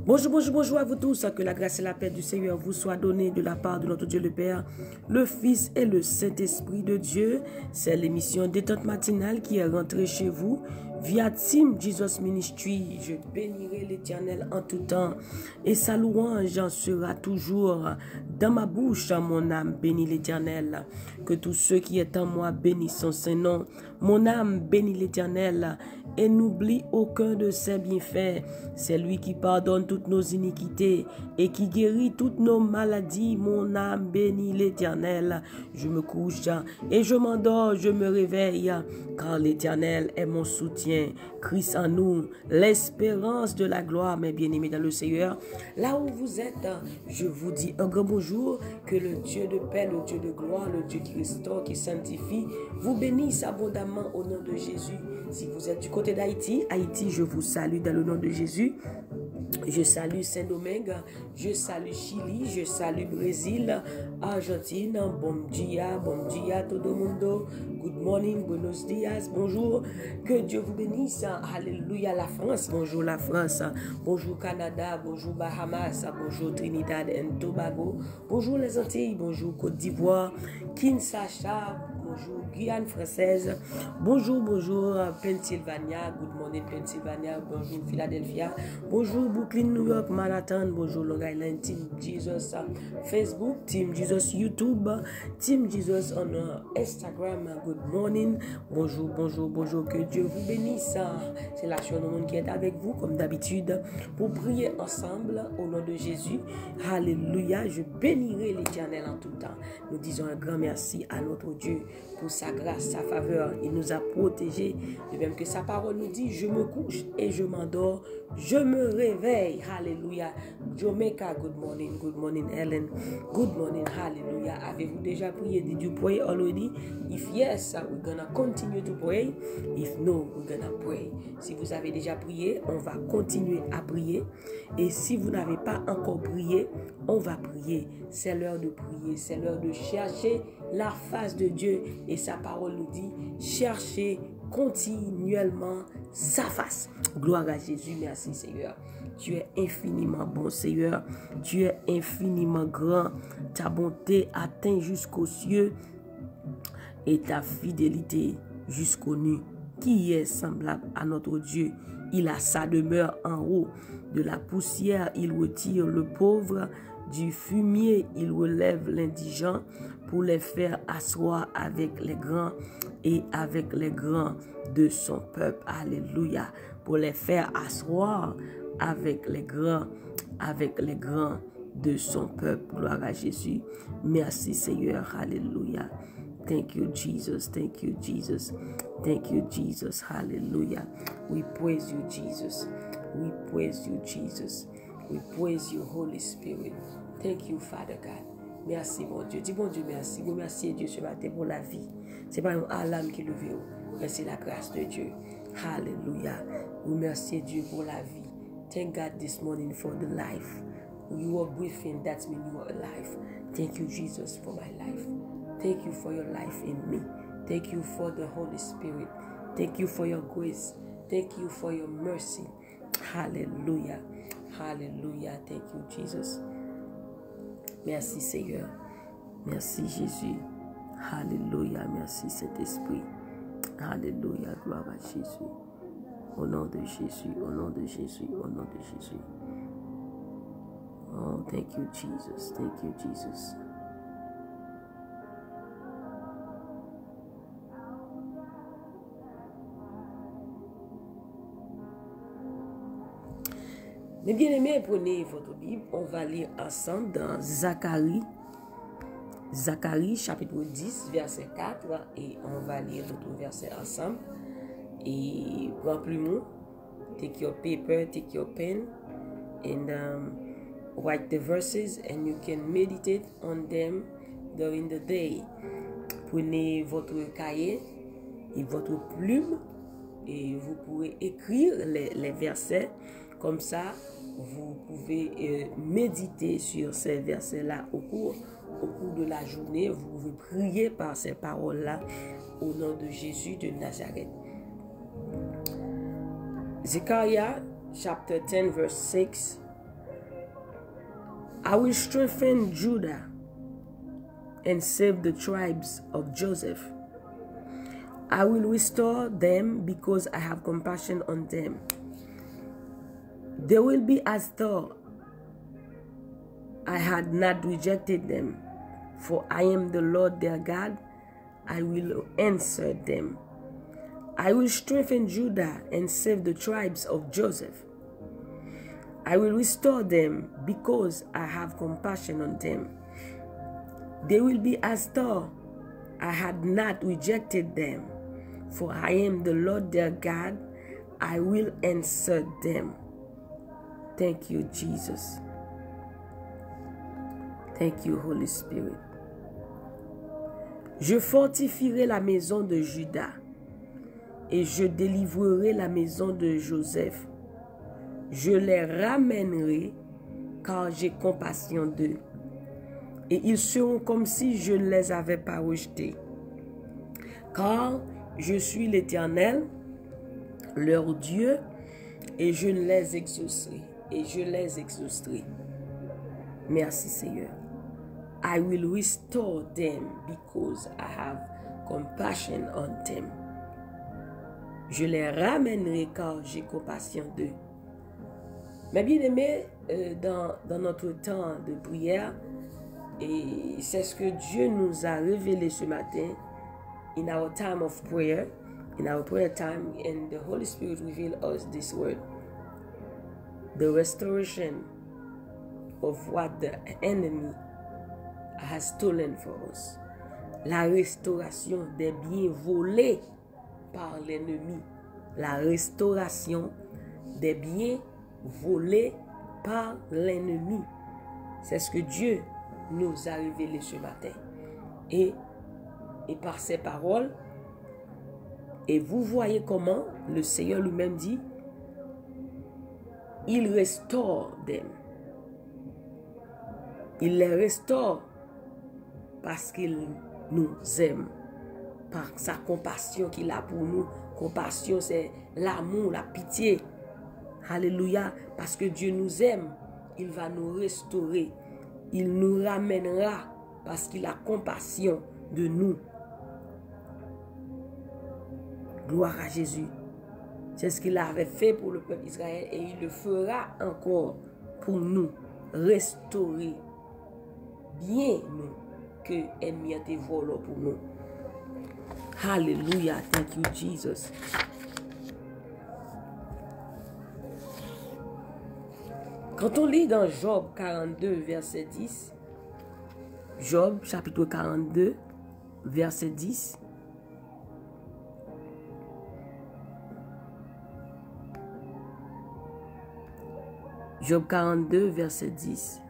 Bonjour, bonjour, bonjour à vous tous. Que la grâce et la paix du Seigneur vous soient données de la part de notre Dieu le Père, le Fils et le Saint-Esprit de Dieu. C'est l'émission Détente matinale qui est rentrée chez vous via Team Jesus Ministry. Je bénirai l'Éternel en tout temps et sa louange sera toujours dans ma bouche. Mon âme bénit l'Éternel. Que tous ceux qui est en moi bénissent son Saint-Nom. Mon âme bénit l'Éternel et n'oublie aucun de ses bienfaits. C'est lui qui pardonne toutes nos iniquités et qui guérit toutes nos maladies. Mon âme bénit l'Éternel. Je me couche et je m'endors, je me réveille, car l'Éternel est mon soutien. Christ en nous, l'espérance de la gloire. Mes bien-aimés dans le Seigneur, là où vous êtes, je vous dis un grand bonjour. Que le Dieu de paix, le Dieu de gloire, le Dieu qui restaure, qui sanctifie, vous bénisse abondamment au nom de Jésus. Si vous êtes du côté d'Haïti, je vous salue dans le nom de Jésus. Je salue Saint-Domingue, je salue Chili, je salue Brésil, Argentine, bon dia todo mundo, good morning, buenos dias, bonjour, que Dieu vous bénisse, alléluia la France, bonjour la France, bonjour Canada, bonjour Bahamas, bonjour Trinidad and Tobago, bonjour les Antilles, bonjour Côte d'Ivoire, Kinshasa, bonjour Guyane française, bonjour Pennsylvania, good morning Pennsylvania, bonjour Philadelphia, bonjour Brooklyn, New York, Manhattan, bonjour Long Island, Team Jesus Facebook, Team Jesus YouTube, Team Jesus on Instagram, good morning, bonjour, que Dieu vous bénisse. C'est la Chère Monde qui est avec vous comme d'habitude pour prier ensemble au nom de Jésus. Alléluia, je bénirai l'Éternel en tout temps. Nous disons un grand merci à notre Dieu pour sa grâce, sa faveur. Il nous a protégés, de même que sa parole nous dit, je me couche et je m'endors, je me réveille. Alléluia. Jamaica, good morning Helen, good morning, hallelujah. Avez-vous déjà prié? Did you pray already? If yes, we're gonna continue to pray. If no, we're gonna pray. Si vous avez déjà prié, on va continuer à prier. Et si vous n'avez pas encore prié, on va prier. C'est l'heure de prier, c'est l'heure de chercher la face de Dieu. Et sa parole nous dit, cherchez continuellement sa face. Gloire à Jésus, merci Seigneur. Tu es infiniment bon Seigneur, tu es infiniment grand, ta bonté atteint jusqu'aux cieux et ta fidélité jusqu'aux nues. Qui est semblable à notre Dieu? Il a sa demeure en haut, de la poussière il retire le pauvre, du fumier il relève l'indigent pour les faire asseoir avec les grands et avec les grands de son peuple. Alléluia. Pour les faire asseoir avec les grands de son peuple. Gloire à Jésus. Merci Seigneur. Alléluia. Thank you, Jesus. Thank you, Jesus. Thank you, Jesus. Hallelujah. We praise you, Jesus. We praise you, Jesus. We praise you, Holy Spirit. Thank you, Father God. Merci, mon Dieu. Dis, bon Dieu, merci. Vous remerciez Dieu ce matin pour la vie. Ce n'est pas un alarme qui le veut, mais c'est la grâce de Dieu. Hallelujah. Vous remerciez Dieu pour la vie. Thank God this morning for the life. You are breathing, that means you are alive. Thank you, Jesus, for my life. Thank you for your life in me. Thank you for the Holy Spirit. Thank you for your grace. Thank you for your mercy. Hallelujah. Hallelujah. Thank you, Jesus. Merci, Seigneur. Merci, Jésus. Hallelujah. Merci, Saint-Esprit. Hallelujah. Gloire à Jésus. Au nom de Jésus. Au nom de Jésus. Au nom de Jésus. Oh, thank you, Jesus. Thank you, Jesus. Mes bien-aimés, prenez votre Bible. On va lire ensemble dans Zacharie chapitre 10, verset 4. Et on va lire d'autres versets ensemble. Et prends plumeau. Take your paper, take your pen. And write the verses. And you can meditate on them during the day. Prenez votre cahier et votre plume. Et vous pourrez écrire les versets. Comme ça, vous pouvez méditer sur ces versets-là au cours de la journée. Vous pouvez prier par ces paroles-là au nom de Jésus de Nazareth. Zechariah chapter 10 verse 6 I will strengthen Judah and save the tribes of Joseph. I will restore them because I have compassion on them. They will be as though I had not rejected them, for I am the Lord their God. I will answer them. I will strengthen Judah and save the tribes of Joseph. I will restore them because I have compassion on them. They will be as though I had not rejected them, for I am the Lord their God. I will answer them. Thank you, Jesus. Thank you, Holy Spirit. Je fortifierai la maison de Judas et je délivrerai la maison de Joseph. Je les ramènerai car j'ai compassion d'eux. Et ils seront comme si je ne les avais pas rejetés. Car je suis l'Éternel, leur Dieu, et je les exaucerai. Et je les exaucerai. Merci Seigneur. I will restore them because I have compassion on them. Je les ramènerai car j'ai compassion d'eux. Mais bien aimé, dans notre temps de prière, et c'est ce que Dieu nous a révélé ce matin, in our time of prayer, in our prayer time, and the Holy Spirit revealed us this word. The restoration of what the enemy has stolen for us. La restauration des biens volés par l'ennemi. La restauration des biens volés par l'ennemi. C'est ce que Dieu nous a révélé ce matin. Et par ces paroles, et vous voyez comment le Seigneur lui-même dit, il restaure them. Il les restaure parce qu'il nous aime, par sa compassion qu'il a pour nous. Compassion, c'est l'amour, la pitié. Alléluia. Parce que Dieu nous aime, il va nous restaurer. Il nous ramènera parce qu'il a compassion de nous. Gloire à Jésus. C'est ce qu'il avait fait pour le peuple d'Israël et il le fera encore pour nous. Restaurer bien nous que ennemi a été volé pour nous. Hallelujah. Thank you, Jesus. Quand on lit dans Job 42, verset 10, Job, chapitre 42, verset 10, Job 42, verset 10.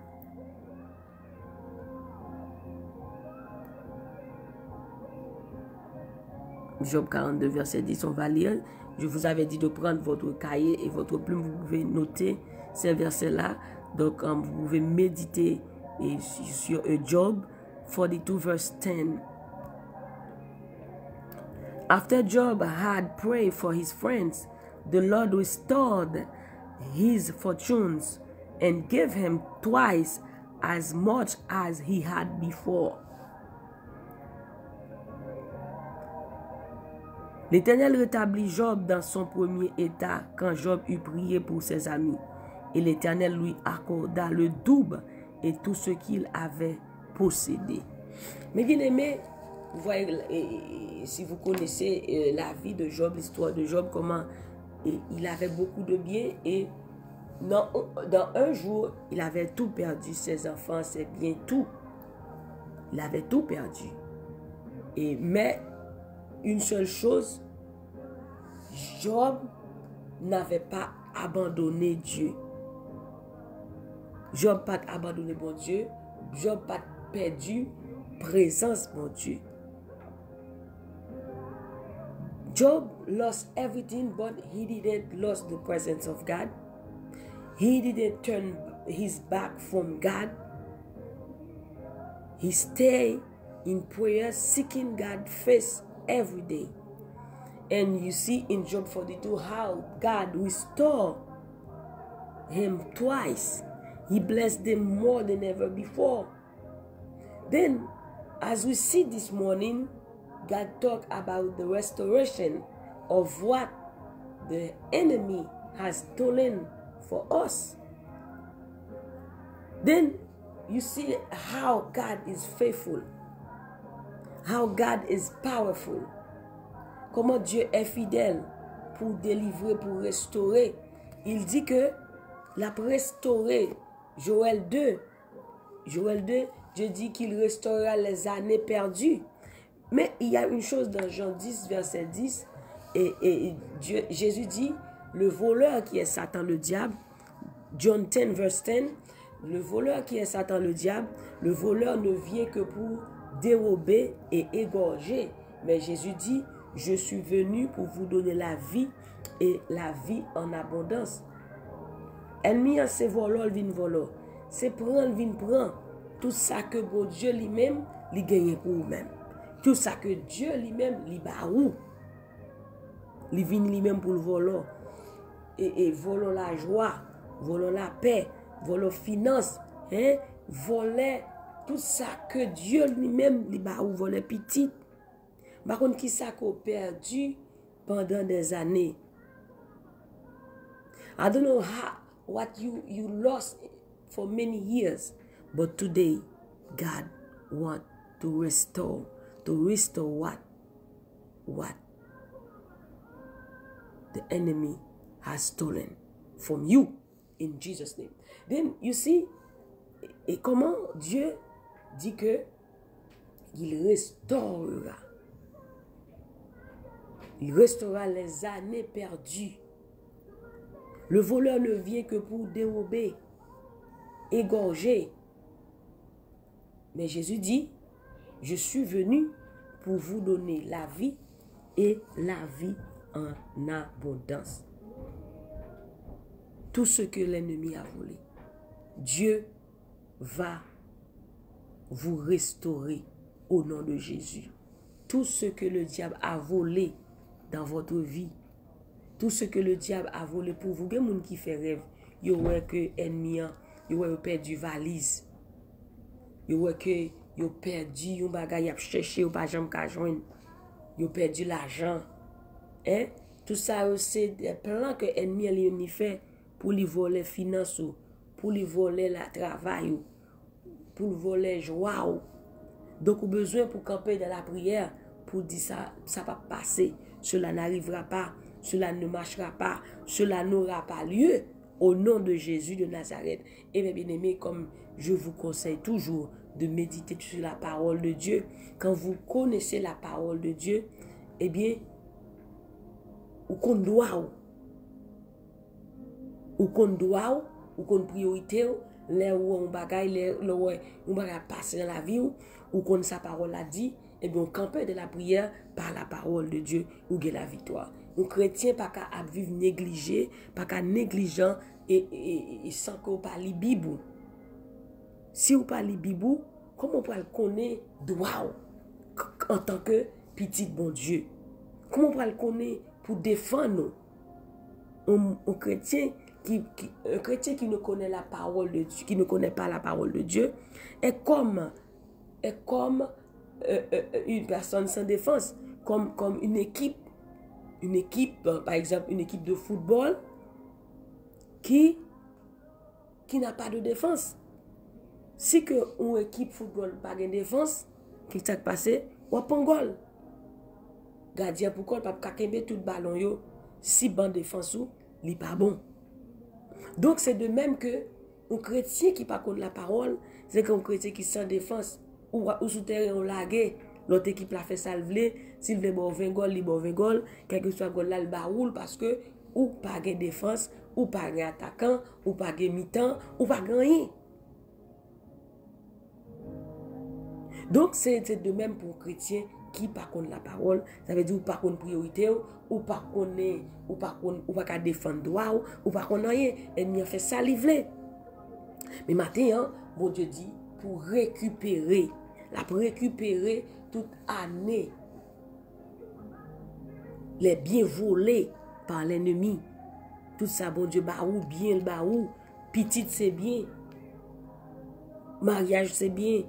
Job 42, verset 10, on va lire. Je vous avais dit de prendre votre cahier et votre plume. Vous pouvez noter ces versets-là. Donc, vous pouvez méditer sur Job 42, verse 10. After Job had prayed for his friends, the Lord restored his fortunes and gave him twice as much as he had before. L'Éternel rétablit Job dans son premier état quand Job eut prié pour ses amis. Et l'Éternel lui accorda le double et tout ce qu'il avait possédé. Mais bien aimé, vous voyez, si vous connaissez la vie de Job, l'histoire de Job, comment il avait beaucoup de biens et dans un jour, il avait tout perdu, ses enfants, ses biens, tout. Il avait tout perdu. Mais une seule chose, Job n'avait pas abandonné Dieu. Job n'a pas abandonné mon Dieu. Job n'a pas perdu présence mon Dieu. Job lost everything, but he didn't lose the presence of God. He didn't turn his back from God. He stayed in prayer, seeking God's face every day. And you see in Job 42 how God restored him twice. He blessed them more than ever before. Then, as we see this morning, God talked about the restoration of what the enemy has stolen for us. Then you see how God is faithful, how God is powerful, comment Dieu est fidèle pour délivrer, pour restaurer. Il dit que l'a restauré. Joël 2, Dieu dit qu'il restaurera les années perdues. Mais il y a une chose dans Jean 10, verset 10, et Jésus dit, le voleur qui est Satan le diable, John 10, verset 10, le voleur qui est Satan le diable, le voleur ne vient que pour dérober et égorger. Mais Jésus dit, je suis venu pour vous donner la vie et la vie en abondance. Ennemi, c'est voleur, il vient voler. C'est prendre, il vient prendre. Tout ça que bon Dieu lui-même, il gagne pour vous-même. Tout ça que Dieu lui-même, il bat où. Il vient lui-même pour le voler. Et voler la joie, voler la paix, voler la finance, hein? Voler tout ça que Dieu lui-même, il bat où, voler petit. Par contre, qui ça qu'on perdu pendant des années. I don't know what you lost for many years, but today God wants to restore what the enemy has stolen from you in Jesus' name. Then you see, et comment Dieu dit que il restaurera. Il restaurera les années perdues. Le voleur ne vient que pour dérober, égorger. Mais Jésus dit, je suis venu pour vous donner la vie et la vie en abondance. Tout ce que l'ennemi a volé, Dieu va vous restaurer au nom de Jésus. Tout ce que le diable a volé dans votre vie, tout ce que le diable a volé pour vous, il y a des gens qui font rêve, il y a que l'ennemi, il y a perdu valise, il y a que il a perdu un bagage, il a cherché, il a jamais joindre, il a perdu l'argent. Hein? Tout ça, c'est des plans que l'ennemi fait pour lui voler les finances, pour lui voler le travail, pour lui voler la joie. Donc, on a besoin pour camper dans la prière, pour dire ça va passer, cela n'arrivera pas, cela ne marchera pas, cela n'aura pas lieu, au nom de Jésus de Nazareth. Et bien aimé, comme je vous conseille toujours de méditer sur la parole de Dieu, quand vous connaissez la parole de Dieu, eh bien, ou qu'on doit, ou qu'on priorité, là où on bagaille, là où on bagaille passer dans la vie, ou qu'on sa parole a dit, et bien on campe de la prière par la parole de Dieu, ou gagne la victoire. Un chrétien pas qu'à vivre négligé, pas qu'à négligent et sans qu'on parle Bible. Si on parle Bible, comment on peut le connaître droit en tant que petit bon Dieu? Comment on peut le connaître pour défendre un chrétien qui ne connaît la parole de Dieu, qui ne connaît pas la parole de Dieu, est comme une personne sans défense, comme une équipe, par exemple une équipe de football qui n'a pas de défense. Si que une équipe de football n'a pas de défense, qu'est-ce qui s'est passé? Ou pas un goal. Gardien pour goal, pas kakembe tout ballon yo, si ban défense ou, li pas bon. Donc c'est de même que un chrétien qui pas contre la parole, c'est qu'un chrétien qui sans défense ou sous terrain on lagué, l'autre équipe la fait salver, s'il veut bon 20 goals, li bon 20 goals, quel que soit goal là le baroule parce que ou pas de défense, ou pas de attaquant, ou pas de mi-temps, ou pas rien. Donc c'est de même pour un chrétien qui par contre la parole, ça veut dire ou par contre priorité ou par contre défendre droit ou par contre rien, ennemi a fait ça livrer. Mais maintenant, bon Dieu dit pour récupérer toute année les biens volés par l'ennemi. Tout ça bon Dieu bah ou bien le bah ou petit c'est bien Mariage, c'est bien.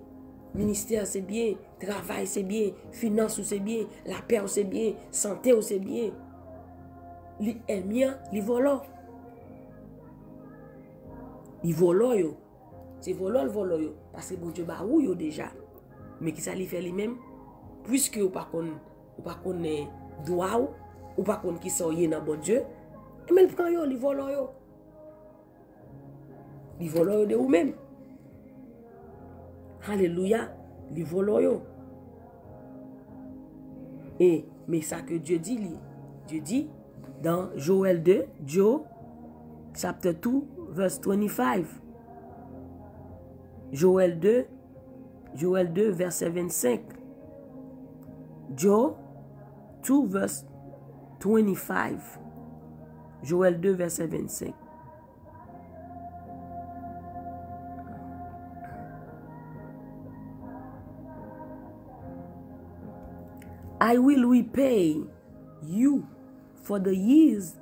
Ministère, c'est bien. Travail, c'est bien. Finance, c'est bien. La paix, c'est bien. Santé, c'est bien. Les aimiens, les volants. Les volants, yo. C'est volant, le volant, yo. Parce que bon Dieu, bah, ou yo déjà. Mais qui ça lui fait lui-même? Puisque ou pas qu'on doit ou pas qu'on qui sont dans bon Dieu. Mais il prend yo, les volants, yo. Les volants, yo de ou même. Alléluia. Les volants, yo. Et, mais ça que Dieu dit, dans Joël 2, Joe, chapter 2, verse 25. Joël 2, verset 25. Joe 2, verse 25. Joël 2, verset 25. I will repay you for the years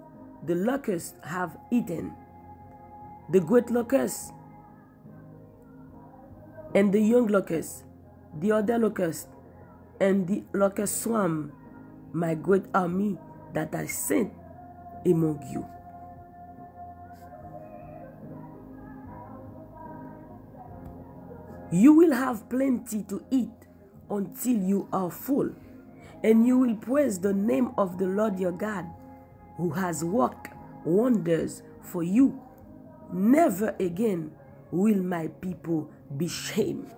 the locusts have eaten, the great locust and the young locust, the other locust, and the locust swarm, my great army that I sent among you. You will have plenty to eat until you are full, and you will praise the name of the Lord your God, who has worked wonders for you. Never again will my people be shamed.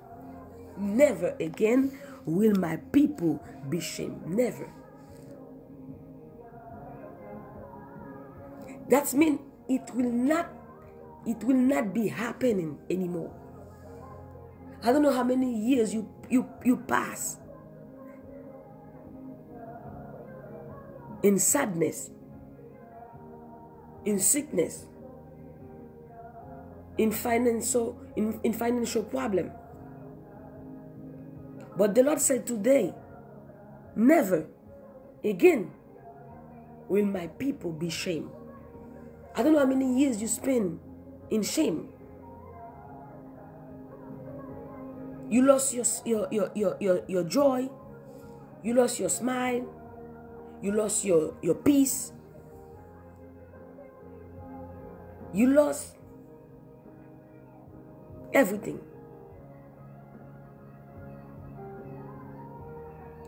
Never again will my people be shamed. Never. That means it will not be happening anymore. I don't know how many years you pass in sadness, in sickness, in financial problem. But the Lord said today, never again will my people be shamed. I don't know how many years you spend in shame. You lost your joy. You lost your smile. You lost your peace. You lost everything.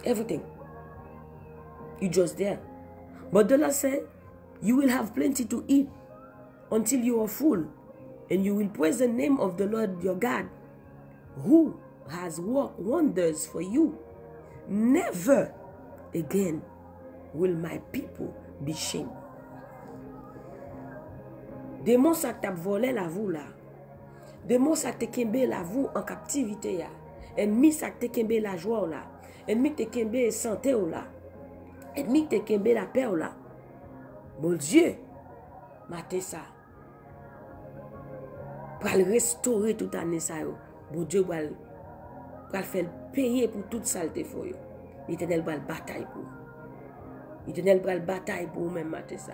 Everything. You just there. But the Lord said, you will have plenty to eat until you are full, and you will praise the name of the Lord your God, who has worked wonders for you. Never again will my people be shamed. Démon ça t'a volé la vous là. Démon ça te kembe la vous en captivité ya. Ennemi ça te kembe la joie là. Ennemi te kembe santé là. Ennemi te kembe la paix là. Mon Dieu, maté ça. Pour restaurer toute année ça yo. Bon Dieu va faire payer pour toute saleté for yo. L'Éternel va bataille pour. L'Éternel va bataille pour même maté ça.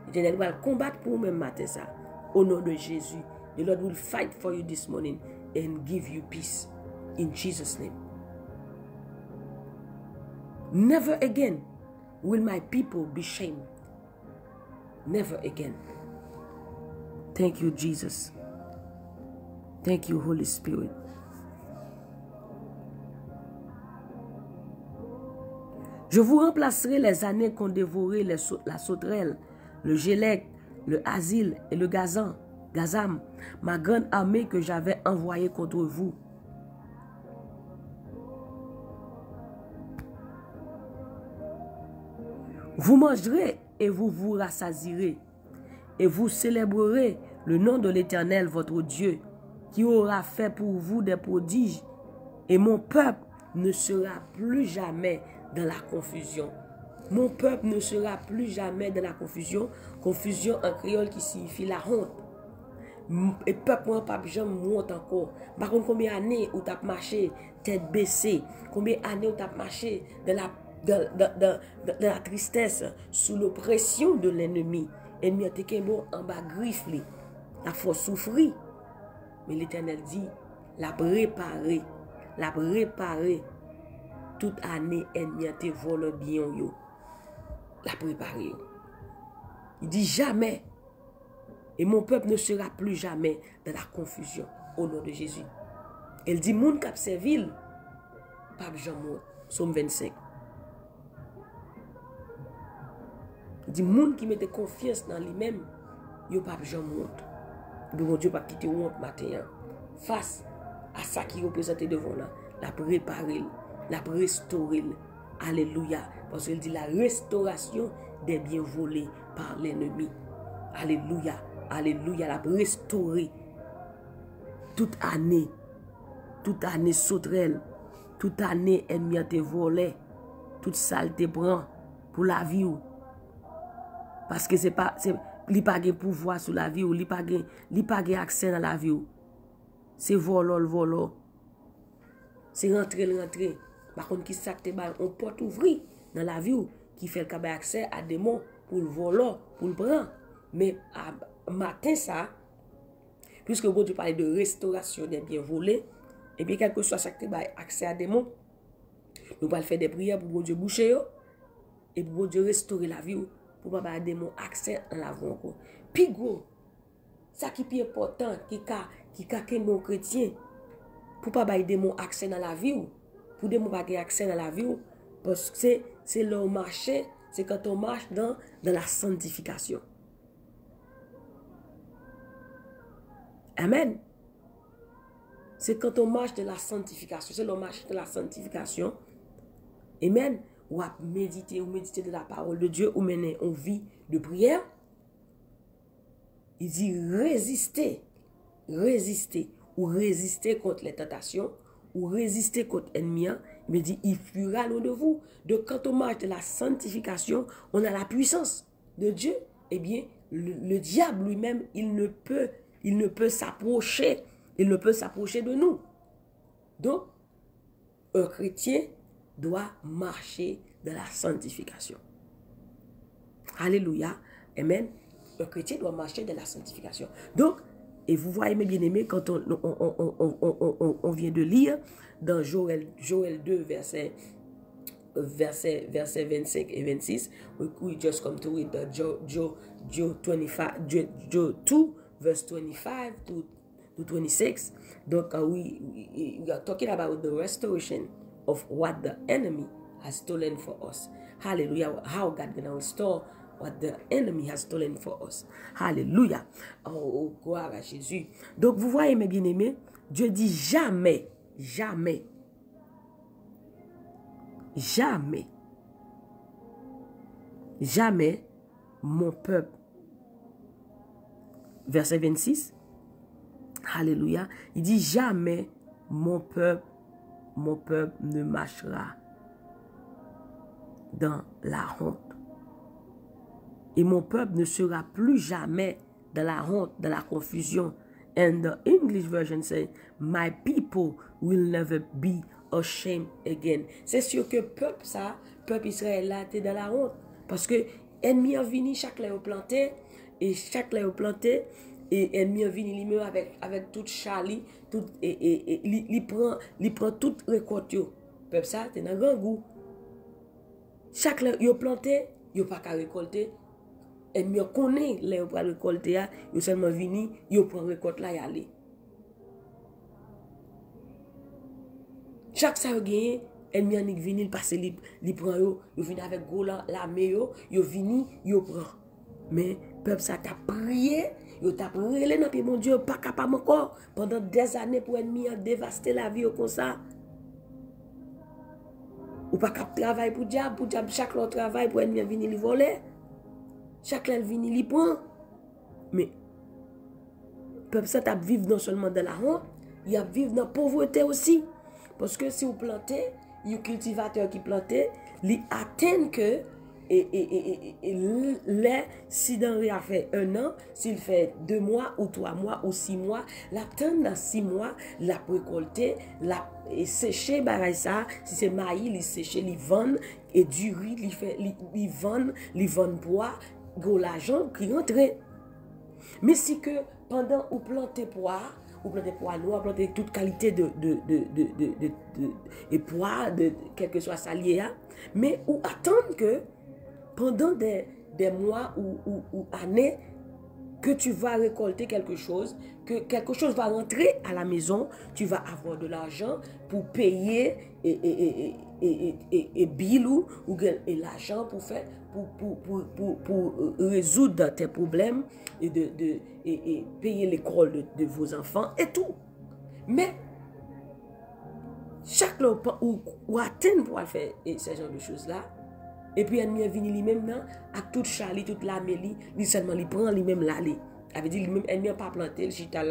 L'Éternel va combattre pour même maté ça. Au nom de Jésus, the Lord will fight for you this morning and give you peace in Jesus' name. Never again will my people be shamed. Never again. Thank you, Jesus. Thank you, Holy Spirit. Je vous remplacerai les années qu'ont dévoré la sauterelle, le gélec, le asile et le gazam, ma grande armée que j'avais envoyée contre vous. Vous mangerez et vous vous rassasierez, et vous célébrerez le nom de l'Éternel, votre Dieu, qui aura fait pour vous des prodiges, et mon peuple ne sera plus jamais dans la confusion. Mon peuple ne sera plus jamais dans la confusion. Confusion en créole qui signifie la honte. Et peuple moi pas jamais honte encore. Par contre, combien d'années où tu as marché tête baissée, combien d'années où tu as marché dans la tristesse, sous l'oppression de l'ennemi. Ennemi a en bas griffe, la faut souffrir. Mais l'Éternel dit, la préparer toute année ennemi te vole bien yo. La préparer. Il dit jamais. Et mon peuple ne sera plus jamais dans la confusion au nom de Jésus. Elle dit moun k'ap servil, pas Jean mort. Somme 25. Il dit moun qui mette confiance dans lui-même, yo pas Jean mort. Bon Dieu pas quitter honte matin face à ça qui représente devant là, la préparer, la restaurer. Alléluia. Parce qu'il dit la restauration des biens volés par l'ennemi. Alléluia. Alléluia. La restaurer. Toute année sauterelle. Toute année ennemi a te volé. Toute salle te prend pour la vie. Parce que c'est pas. Li pa gen pouvoir sur la vie ou li pa gen accès dans la vie ou. C'est volo. C'est rentrer. Par contre, qui s'acte on porte ouvrir dans la vie ou qui fait le accès à des mots pour le voler, pour le prendre. Mais à matin ça, puisque bon Dieu parlait de restauration des biens volés, et bien quelque soit chaque accès à des mots, nous allons faire des prières pour bon Dieu boucher et pour bon Dieu restaurer la vie ou. Pour pas des mots accès en l'avant encore. Puis gros, ça qui est important qui que nos chrétiens pour pas des mots accès dans la vie ou pour des mots pas accès dans la vie ou parce que c'est le marché, c'est quand on marche dans la sanctification. Amen. C'est quand on marche de la sanctification, c'est le marché de la sanctification. Amen. Ou à méditer de la parole de Dieu, ou mener une vie de prière. Il dit résister contre les tentations, ou résister contre l'ennemi. Il dit il fuira loin de vous. Donc quand on marche de la sanctification, on a la puissance de Dieu. Eh bien, le diable lui-même, il ne peut s'approcher de nous. Donc, un chrétien doit marcher dans la sanctification. Alléluia. Amen. Un chrétien doit marcher dans la sanctification. Donc, et vous voyez mes bien-aimés, quand on vient de lire dans Joël 2, verset 25 et 26, we just come to read the Joe 2, verse 25 to 26. Donc, we are talking about the restoration of what the enemy has stolen for us. Hallelujah. How God gonna restore what the enemy has stolen for us. Hallelujah. Oh, gloire à Jésus. Donc, vous voyez, mes bien-aimés, Dieu dit jamais, mon peuple. Verset 26. Alléluia. Il dit jamais mon peuple ne marchera dans la honte. Et mon peuple ne sera plus jamais dans la honte, dans la confusion. And the English version says, my people will never be ashamed again. C'est sûr que peuple Israël là, t'es dans la honte. Parce que ennemi a venu, chaque là planté, et chaque là planté, et ennemi a venu lui-même avec toute Charlie, tout, et il prend toute récolte. Peuple ça, t'es dans grand goût. Chaque là, il planté, il pas qu'à récolter. Et mieux connaît les pour récolter, ils seulement vini, ils prend récolte là y aller. Chaque ça gagné, ennemi en vini, il passe li prend yo, il vient avec gros la yo, il vini, il prend. Mais peuple ça t'a prié, il t'a prié dans pied mon Dieu pas capable encore pendant des années pour ennemi dévaster la vie comme ça. Ou pas capable travail pour diable chaque autre travail pour ennemi venir li voler. Chaque l'elle vient, il prend. Mais, peuple ça, tu vivre non seulement dans la honte, il y a vivre dans la pauvreté aussi. Parce que si vous plantez, il y a un cultivateur qui plante, il atteint que, si denrée a fait 1 an, s'il fait 2 mois, ou 3 mois, ou 6 mois, l'atteint dans 6 mois, la récolter, la sécher, ça, si c'est maïs, il séche, il vend, et du riz, il vend bois, gros l'argent qui rentre. Mais si que pendant ou planter poire, ou planter pois noirs, planter toute qualité de pois, quel que soit sa liée, mais ou attendre que pendant des mois ou années, que tu vas récolter quelque chose, que quelque chose va rentrer à la maison, tu vas avoir de l'argent pour payer et bill ou l'argent pour faire pour résoudre tes problèmes et payer l'école de vos enfants et tout. Mais chaque fois ou atteindre pour faire ce genre de choses là. Et puis, il vient lui-même, avec toute Charlie, toute la Mélie, il seulement il prend lui-même l'aller. Ça veut dire lui-même, il vient pas planter, il chita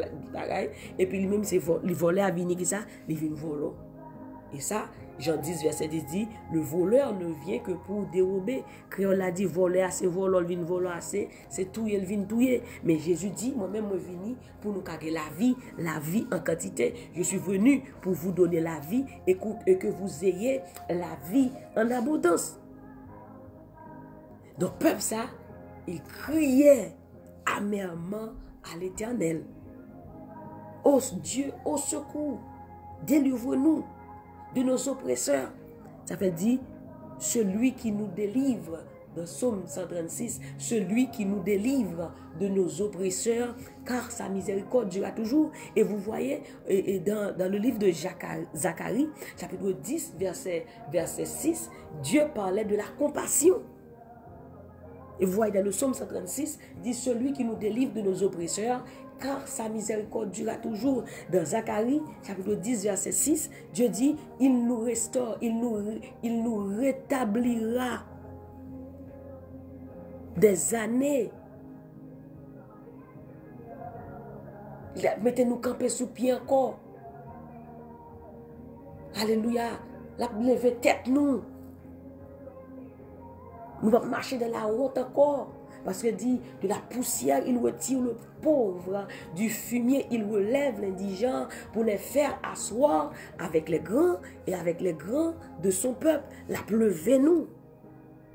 et puis lui-même, il volait à venir, ça, il vient voler. Et ça, Jean 10, verset 10 dit, le voleur ne vient que pour dérober. Créole a dit, voler assez, voler, il vient voler assez, c'est tout, il vient touiller. Mais Jésus dit, moi-même, je suis venu pour nous garder la vie en quantité. Je suis venu pour vous donner la vie et que vous ayez la vie en abondance. Donc, peuple, ça, il criait amèrement à l'Éternel. Ô Dieu, au secours, délivre-nous de nos oppresseurs. Ça fait dire, celui qui nous délivre, dans Psaume 136, celui qui nous délivre de nos oppresseurs, car sa miséricorde durera toujours. Et vous voyez, dans le livre de Zacharie, chapitre 10, verset 6, Dieu parlait de la compassion. Et vous voyez dans le psaume 136, il dit celui qui nous délivre de nos oppresseurs, car sa miséricorde durera toujours. Dans Zacharie, chapitre 10, verset 6, Dieu dit, il nous restaure, il nous rétablira des années. Mettez-nous camper sous pied encore. Alléluia. La lever tête nous. Nous allons marcher dans la honte encore. Parce que dit, de la poussière, il retire le pauvre. Du fumier, il relève l'indigent pour les faire asseoir avec les grands et avec les grands de son peuple. La pleuve nous.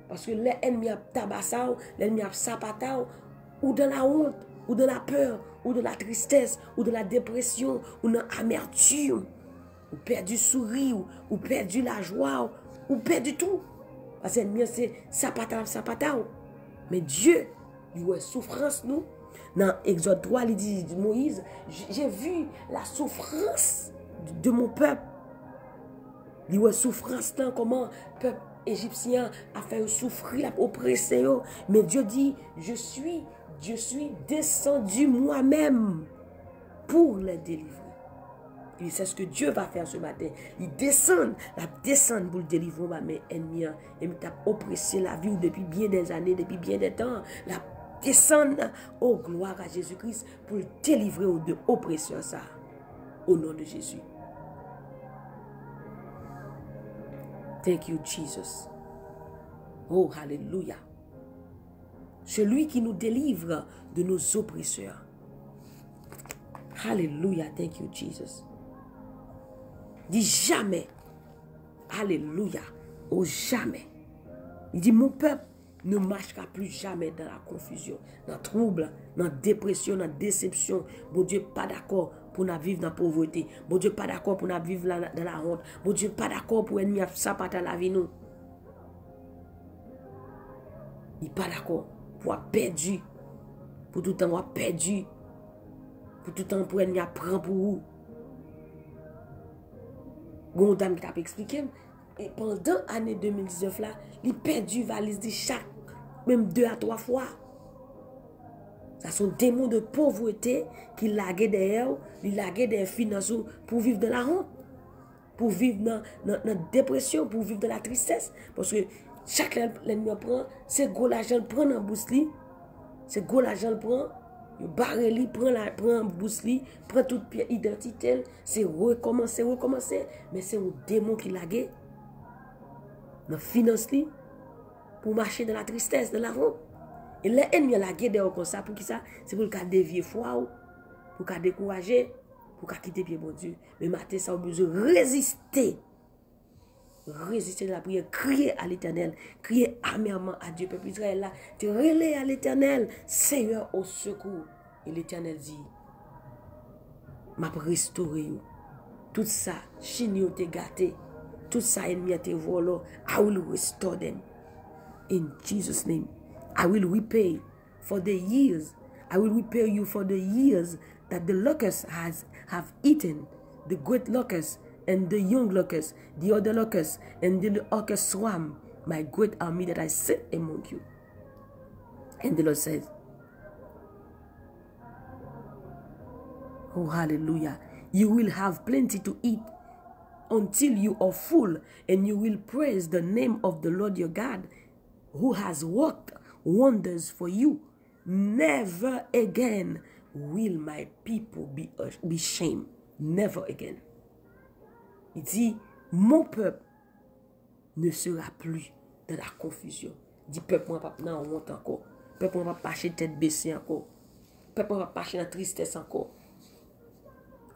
Parce que l'ennemi a tabassé, l'ennemi a sapaté, ou dans la honte, ou de la peur, ou de la tristesse, ou de la dépression, ou dans l'amertume, ou perdu sourire, ou perdu la joie, ou perdu tout. Parce que l'ennemi c'est sapata. Mais Dieu, il voit souffrance nous. Dans Exode 3, il dit Moïse, j'ai vu la souffrance de mon peuple. Il voit souffrance là, comment le peuple égyptien a fait souffrir, oppressé. Mais Dieu dit, je suis descendu moi-même pour les délivrer. Et c'est ce que Dieu va faire ce matin. Il descend pour le délivrer mes ennemis. Et il t'a oppressé la vie depuis bien des années, depuis bien des temps. La descendre, oh gloire à Jésus-Christ, pour le délivrer de oppression ça. Au nom de Jésus. Thank you, Jesus. Oh, hallelujah. Celui qui nous délivre de nos oppresseurs. Hallelujah. Thank you, Jesus. Dit jamais. Alléluia. Oh, jamais. Il dit, mon peuple ne marchera plus jamais dans la confusion, dans le trouble, dans la dépression, dans la déception. Mon Dieu, pas d'accord pour nous vivre dans la pauvreté. Mon Dieu, pas d'accord pour nous vivre dans la honte. Mon Dieu, pas d'accord pour ennemi ça pas la vie nous. Il n'est pas d'accord pour être perdu. Pour tout le temps, perdu. Pour tout le temps, pour ennemi prendre pour vous. Gondam qui t'a expliqué. Et pendant l'année 2019 là, il perdu valise de chaque, même 2 à 3 fois. Ça sont démons de pauvreté qui laguent derrière, ils laguent des finances pour vivre dans la honte, pour vivre dans la dépression, pour vivre dans la tristesse. Parce que chaque l'ennemi prend, c'est gros l'argent prend dans bousli, c'est gros l'argent prend. Le barreli prend bousli, prend toute pièce identité, c'est recommencer. Mais c'est un démon qui l'a gué. Dans la finance, pour marcher dans la tristesse, dans la honte. Et l'ennemi a gué dehors comme ça, pour qui ça? C'est pour le dévier foi, pour le décourager, pour le quitter pied bon Dieu. Mais matin, ça a besoin de résister. Résister dans la prière, crier à l'Éternel, crier amèrement à Dieu, peuple Israël là, te relayer à l'Éternel, Seigneur au secours. Et l'Éternel dit, m'a restauré. Tout ça, chini te gâté. Tout ça, ennemi te volé. I will restore them. In Jesus' name. I will repay for the years. I will repay you for the years that the locusts have eaten. The great locusts and the young locusts, the other locusts and the locust swarm, my great army that I sent among you. And the Lord says, oh, hallelujah. You will have plenty to eat until you are full, and you will praise the name of the Lord your God, who has worked wonders for you. Never again will my people be shamed. Never again. Il dit, mon peuple ne sera plus dans la confusion. Il dit, peuple, moi, pas dans honte encore. Peuple, moi, pas marcher tête baissée encore. Peuple, moi, pas marcher dans tristesse encore.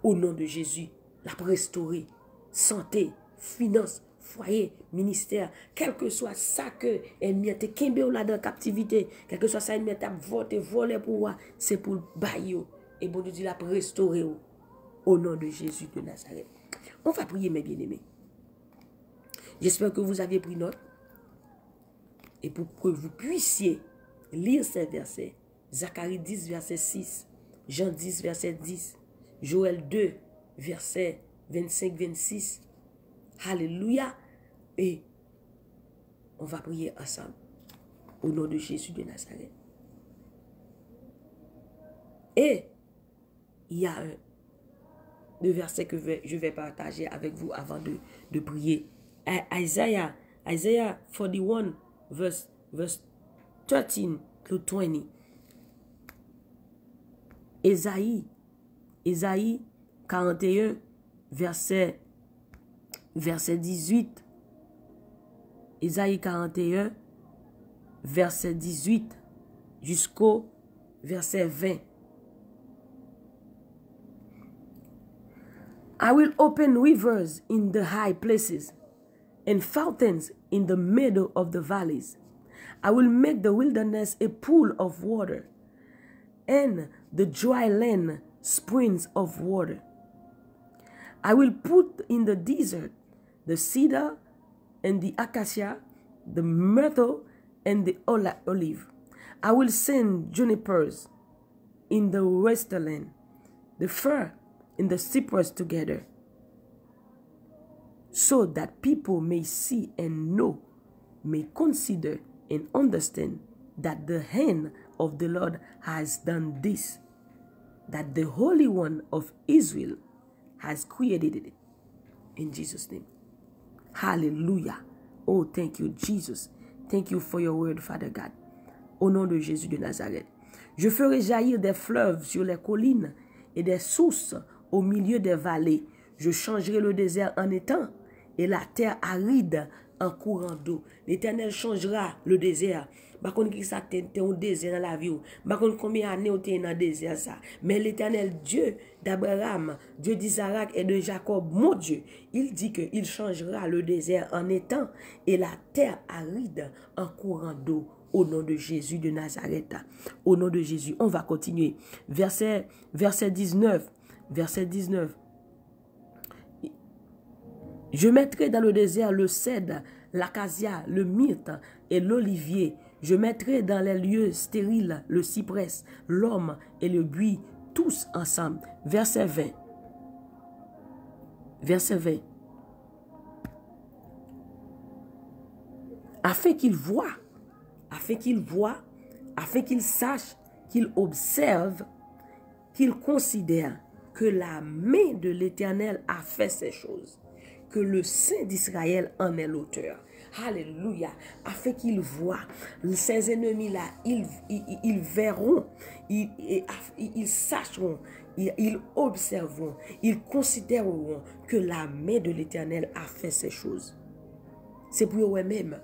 Au nom de Jésus, la restaurer. Santé, finance, foyer, ministère, quel que soit ça que ennemi a kembe ou là dans captivité, quel que soit ça ennemi a voté, volé pour moi, c'est pour bailler. Et bon Dieu dit la restaurer au nom de Jésus de Nazareth. On va prier mes bien-aimés. J'espère que vous avez pris note et pour que vous puissiez lire ces versets. Zacharie 10 verset 6, Jean 10 verset 10, Joël 2 verset 25-26. Alléluia. Et on va prier ensemble au nom de Jésus de Nazareth. Et il y a deux versets que je vais partager avec vous avant de prier. Isaiah 41 verse 13 to 20. Ésaïe 41 verset 18. Ésaïe 41 verset 18 jusqu'au verset 20. I will open rivers in the high places and fountains in the middle of the valleys. I will make the wilderness a pool of water and the dry land springs of water. I will put in the desert the cedar and the acacia, the myrtle and the olive. I will send junipers in the wasteland, the fir and the cypress together, so that people may see and know, may consider and understand that the hand of the Lord has done this, that the Holy One of Israel has created it. In Jesus' name. Hallelujah. Oh, thank you, Jesus. Thank you for your word, Father God. Au nom de Jésus de Nazareth. Je ferai jaillir des fleuves sur les collines et des sources au milieu des vallées. Je changerai le désert en étang et la terre aride en courant d'eau. L'Éternel changera le désert. Par contre, qui ça t'es un désert dans la vie. Par contre, combien d'années tu es dans le désert ça. Mais l'Éternel Dieu d'Abraham, Dieu d'Isaac et de Jacob, mon Dieu, il dit qu'il changera le désert en étang et la terre aride en courant d'eau. Au nom de Jésus de Nazareth. Au nom de Jésus. On va continuer. Verset 19. Verset 19. Je mettrai dans le désert le cèdre, l'acacia, le myrte et l'olivier. Je mettrai dans les lieux stériles le cyprès, l'homme et le buis, tous ensemble. Verset 20. Verset 20. Afin qu'il voie, afin qu'il sache, qu'il observe, qu'il considère que la main de l'Éternel a fait ces choses, que le Saint d'Israël en est l'auteur. Alléluia. Afin qu'ils voient, ces ennemis-là, ils verront, ils sacheront, ils observeront, ils considéreront que la main de l'Éternel a fait ces choses. C'est pour eux-mêmes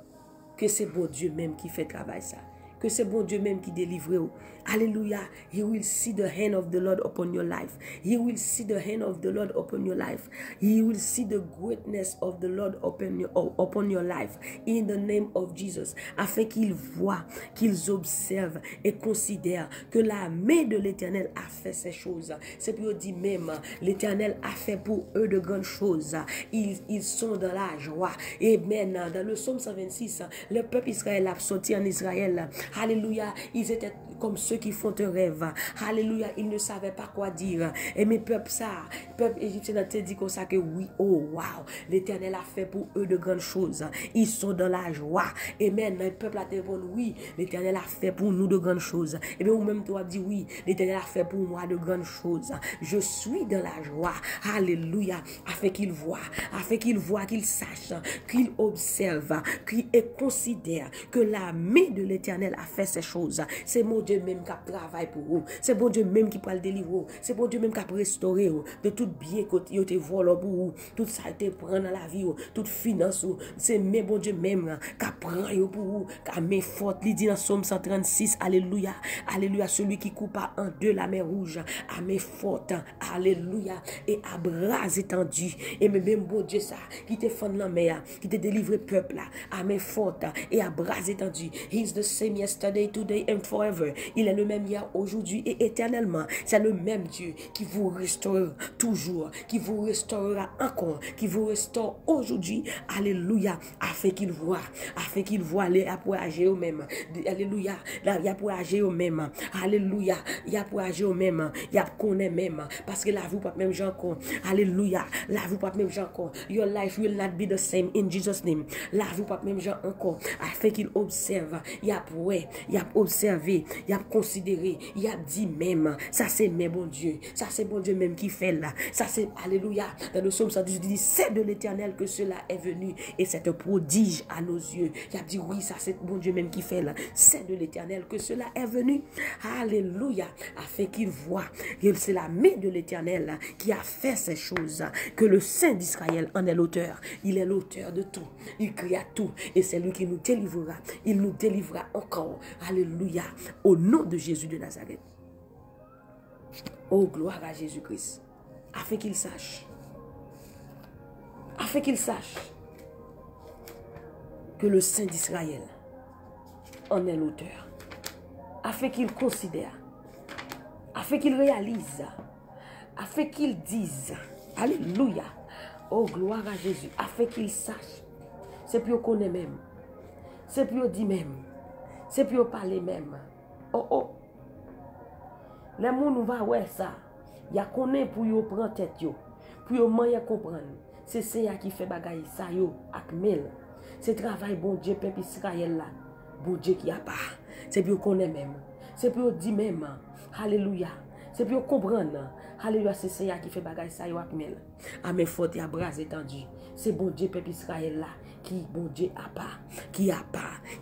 que c'est bon Dieu même qui fait travail ça. que c'est bon Dieu même qui délivre. Alléluia. He will see the hand of the Lord upon your life. He will see the hand of the Lord upon your life. He will see the greatness of the Lord upon your life. In the name of Jesus. Afin qu'ils voient, qu'ils observent et considèrent que la main de l'Éternel a fait ces choses. C'est pour dire même, l'Éternel a fait pour eux de grandes choses. Ils sont dans la joie. Et maintenant, dans le psaume 126, le peuple Israël a sorti en Israël. Alléluia. Ils étaient comme ceux qui font un rêve. Alléluia. Ils ne savaient pas quoi dire. Et mes peuples, peuple égyptien, te dit comme ça que oui, oh wow, l'Éternel a fait pour eux de grandes choses. Ils sont dans la joie. Et maintenant, le peuple a dit oui, l'Éternel a fait pour nous de grandes choses. Et bien, ou même toi, dit oui, l'Éternel a fait pour moi de grandes choses. Je suis dans la joie. Alléluia. Afin qu'ils voient, qu'ils sachent, qu'ils observent, qu'ils considèrent que la main de l'Éternel a fait ces choses. C'est mon Dieu même qui travaille pour vous. C'est bon Dieu même qui peut le délivrer. C'est bon Dieu même qui a restauré de tout bien que vous avez volé pour vous. Tout ça a été pris dans la vie. Toute finance. C'est même bon Dieu même qui prend pour vous. Qui a mis forte. Il dit dans Psaume 136. Alléluia. Alléluia. Celui qui coupe en deux la mer rouge. A mis forte. Alléluia. Et à bras étendus. Et même bon Dieu ça. Qui te fend la mer. Qui te délivre peuple. A mis forte. Et à bras étendus. He is the same yesterday, today and forever. Il est le même hier, aujourd'hui et éternellement. C'est le même Dieu qui vous restaurera toujours, qui vous restaurera encore, qui vous restaure aujourd'hui. Alléluia. Afin qu'il voit les pour agir au même. Alléluia. Il y a pour agir au même. Alléluia. Il y a pour agir au même. Il y a connaît même. Parce que la vie pas même gens encore. Alléluia. La vie pas même gens encore. Your life will not be the same in Jesus' name. La vie pas même gens encore. Afin qu'il observe. Il y a pour il y a observé. Il y a considéré. Il y a dit même. Ça c'est même bon Dieu. Ça c'est bon Dieu même qui fait là. Ça c'est alléluia. Dans le psaume 118, il dit c'est de l'Éternel que cela est venu. Et c'est un prodige à nos yeux. Il a dit oui, ça c'est bon Dieu même qui fait là. C'est de l'Éternel que cela est venu. Alléluia. Afin qu'il voit. C'est la main de l'Éternel qui a fait ces choses. Que le Saint d'Israël en est l'auteur. Il est l'auteur de tout. Il créa tout. Et c'est lui qui nous délivrera. Il nous délivrera encore. Alléluia. Au nom de Jésus de Nazareth. Oh, gloire à Jésus-Christ. Afin qu'il sache. Afin qu'il sache que le Saint d'Israël en est l'auteur. Afin qu'il considère. Afin qu'il réalise. Afin qu'il dise. Alléluia. Oh, gloire à Jésus. Afin qu'il sache. C'est plus qu'on est même. C'est plus dit même. C'est plus parler même. Oh, oh. Les gens nous va ouais ça. Il y a qu'on est pour yo prendre tête yo. Pour yo moyen comprendre. C'est ça qui fait bagaille ça yo ak mel. C'est travail bon Dieu peuple Israël là. Bon Dieu qui a pas. C'est plus qu'on est même. C'est plus dit même. Alléluia. C'est plus comprendre. Alléluia, c'est ça qui fait bagaille ça yo ak mel. A mes fautes et à bras étendus. C'est bon Dieu peuple Israël là. Qui, bon Dieu,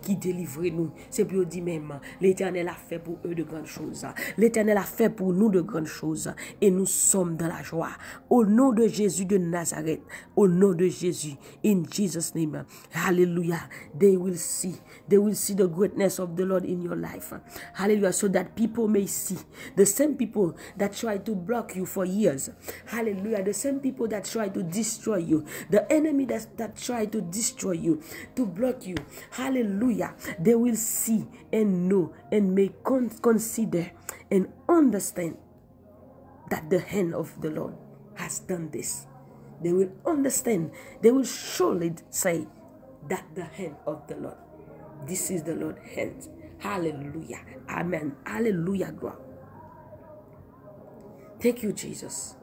qui délivre nous. C'est pour dire même, l'Éternel a fait pour eux de grandes choses. L'Éternel a fait pour nous de grandes choses. Et nous sommes dans la joie. Au nom de Jésus de Nazareth. Au nom de Jésus. In Jesus' name. Hallelujah. They will see the greatness of the Lord in your life. Hallelujah. So that people may see. The same people that try to block you for years. Hallelujah. The same people that try to destroy you. The enemy that try to destroy you, to block you. Hallelujah. They will see and know and may consider and understand that the hand of the Lord has done this. They will understand. They will surely say that the hand of the Lord. This is the Lord's hand. Hallelujah. Amen. Hallelujah. Gloire. Thank you, Jesus.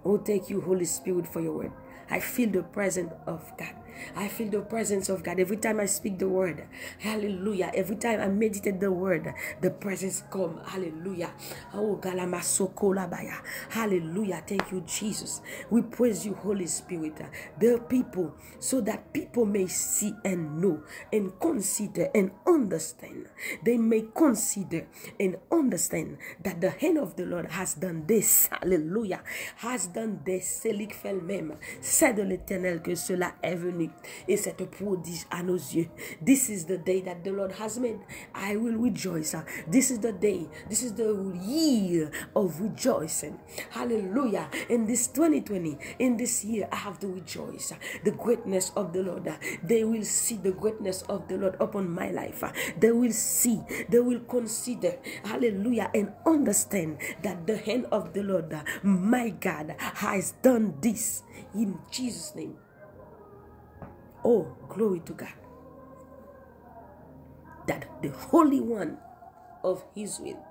Oh, thank you, Holy Spirit, for your word. I feel the presence of God. I feel the presence of God. Every time I speak the word, hallelujah. Every time I meditate the word, the presence come. Hallelujah. Oh, Galamasoko Labaya. Hallelujah. Thank you, Jesus. We praise you, Holy Spirit. The people, so that people may see and know and consider and understand. They may consider and understand that the hand of the Lord has done this. Hallelujah. Has dans des céliques elle-même. C'est de l'Éternel que cela est venu. Et c'est un prodige à nos yeux. This is the day that the Lord has made. I will rejoice. This is the day. This is the year of rejoicing. Hallelujah. In this 2020, in this year, I have to rejoice. The greatness of the Lord. They will see the greatness of the Lord upon my life. They will see. They will consider. Hallelujah. And understand that the hand of the Lord, my God, has done this in Jesus' name. Oh, glory to God. That the Holy One of Israel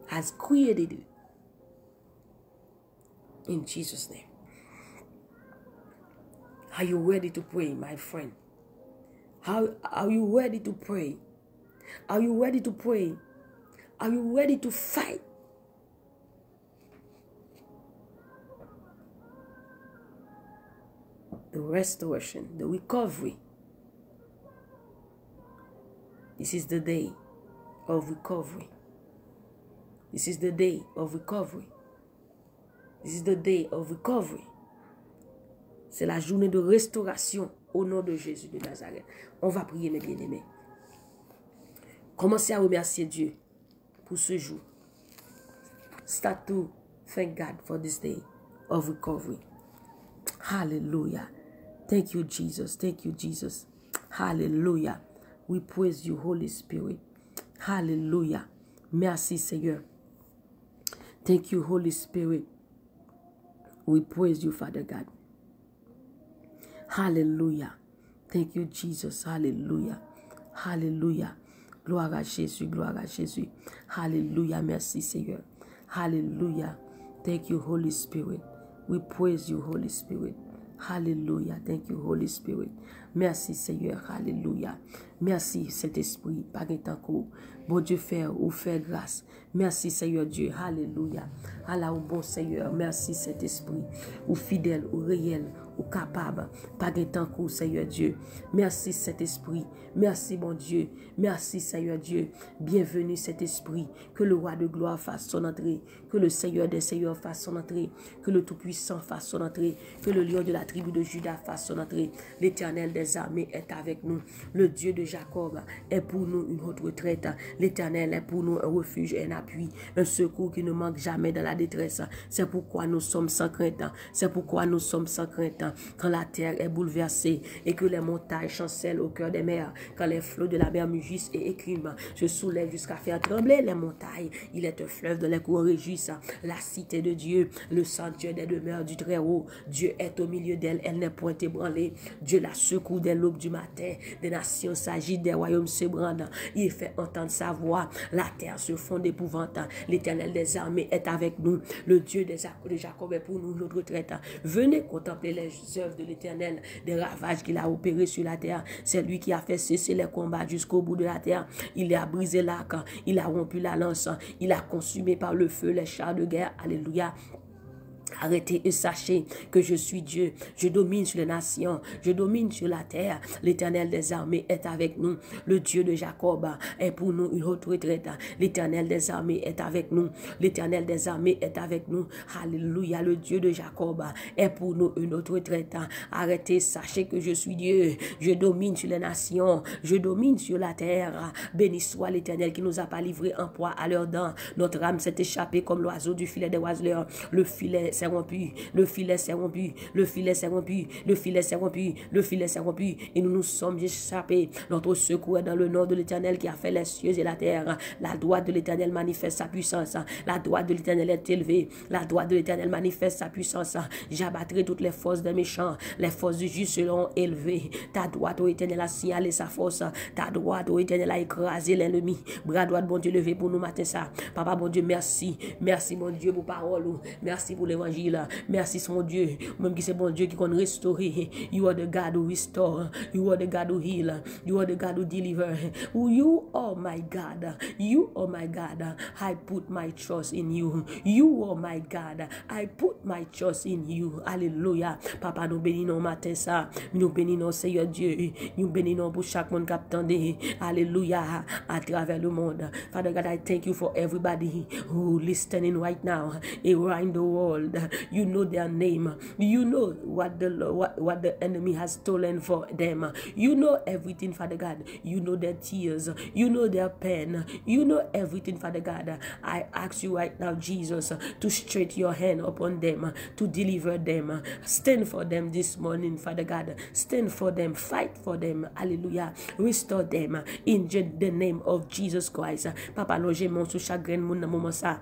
has created it in Jesus' name. Are you ready to pray, my friend? Are you ready to pray? Are you ready to pray? Are you ready to fight? The restoration, the recovery. This is the day of recovery. This is the day of recovery. This is the day of recovery. C'est la journée de restauration au nom de Jésus de Nazareth. On va prier, mes bien-aimés. Commencez à remercier Dieu pour ce jour. Start to thank God for this day of recovery. Hallelujah. Thank you, Jesus. Thank you, Jesus. Hallelujah. We praise you, Holy Spirit. Hallelujah. Merci, Seigneur. Thank you, Holy Spirit. We praise you, Father God. Hallelujah. Thank you, Jesus. Hallelujah. Hallelujah. Gloire à Jésus. Gloire à Jésus. Hallelujah. Merci, Seigneur. Hallelujah. Thank you, Holy Spirit. We praise you, Holy Spirit. Hallelujah. Thank you, Holy Spirit. Merci, Seigneur. Hallelujah. Merci, Saint-Esprit. Par temps, bon Dieu, faire ou faire grâce. Merci, Seigneur Dieu. Hallelujah. Allah, au bon Seigneur. Merci, Saint-Esprit. Ou fidèle, ou réel, ou capable. Par temps, Seigneur Dieu. Merci, Saint-Esprit. Merci, bon Dieu. Merci, Seigneur Dieu. Bienvenue, Saint-Esprit. Que le roi de gloire fasse son entrée. Que le Seigneur des Seigneurs fasse son entrée. Que le Tout-Puissant fasse son entrée. Que le lion de la tribu de Juda fasse son entrée. L'Éternel des armées est avec nous. Le Dieu de Jacob est pour nous une haute retraite. L'Éternel est pour nous un refuge et un appui. Un secours qui ne manque jamais dans la détresse. C'est pourquoi nous sommes sans crainte. C'est pourquoi nous sommes sans crainte. Quand la terre est bouleversée et que les montagnes chancellent au cœur des mers. Quand les flots de la mer mugissent et écriment. Je soulève jusqu'à faire trembler les montagnes. Il est un fleuve dont les cours régissent. La cité de Dieu, le sanctuaire des demeures du Très-Haut. Dieu est au milieu d'elle. Elle n'est point ébranlée. Dieu la secoue dès l'aube du matin. Des nations s'agitent, des royaumes s'ébranlent. Il fait entendre sa voix. La terre se fond d'épouvante. L'Éternel des armées est avec nous. Le Dieu de Jacob est pour nous notre retraite. Venez contempler les œuvres de l'Éternel, des ravages qu'il a opérés sur la terre. C'est lui qui a fait cesser les combats jusqu'au bout de la terre. Il a brisé l'arc, il a rompu la lance, il a consumé par le feu les chars de guerre. Alléluia. Arrêtez et sachez que je suis Dieu. Je domine sur les nations. Je domine sur la terre. L'Éternel des armées est avec nous. Le Dieu de Jacob est pour nous une haute retraite. L'Éternel des armées est avec nous. L'Éternel des armées est avec nous. Alléluia. Le Dieu de Jacob est pour nous une haute retraite. Arrêtez, sachez que je suis Dieu. Je domine sur les nations. Je domine sur la terre. Béni soit l'Éternel qui nous a pas livré en proie à leurs dents. Notre âme s'est échappée comme l'oiseau du filet des oiseleurs. Le filet s'est rompu, le filet s'est rompu, le filet s'est rompu, le filet s'est rompu, le filet s'est rompu, et nous nous sommes échappés. Notre secours est dans le nom de l'Éternel qui a fait les cieux et la terre. La droite de l'Éternel manifeste sa puissance. La droite de l'Éternel est élevée. La droite de l'Éternel manifeste sa puissance. J'abattrai toutes les forces des méchants. Les forces du juste seront élevées. Ta droite, ô Éternel, a signalé sa force. Ta droite, ô Éternel, a écrasé l'ennemi. Bras droit, bon Dieu, levé pour nous matin ça. Papa, bon Dieu, merci. Merci, mon Dieu, pour parole. Merci pour l'évangile. Merci, son Dieu. Même qui c'est bon Dieu qui peut restaurer. You are the God who restore. You are the God who heal. You are the God who deliver. You are my God. You are my God. I put my trust in you. You are my God. I put my trust in you. Alléluia. Papa, nous bénissons matin ça. Nous bénissons Seigneur Dieu. Nous bénissons pour chaque monde qui attendait. Alléluia. À travers le monde. Father God, I thank you for everybody who listening right now around the world. God. You know their name. You know what the enemy has stolen for them. You know everything, Father God. You know their tears. You know their pain. You know everything, Father God. I ask you right now, Jesus, to stretch your hand upon them, to deliver them. Stand for them this morning, Father God. Stand for them. Fight for them. Hallelujah. Restore them in the name of Jesus Christ. Papa, loge mon sous chagrin moun nan moment ça.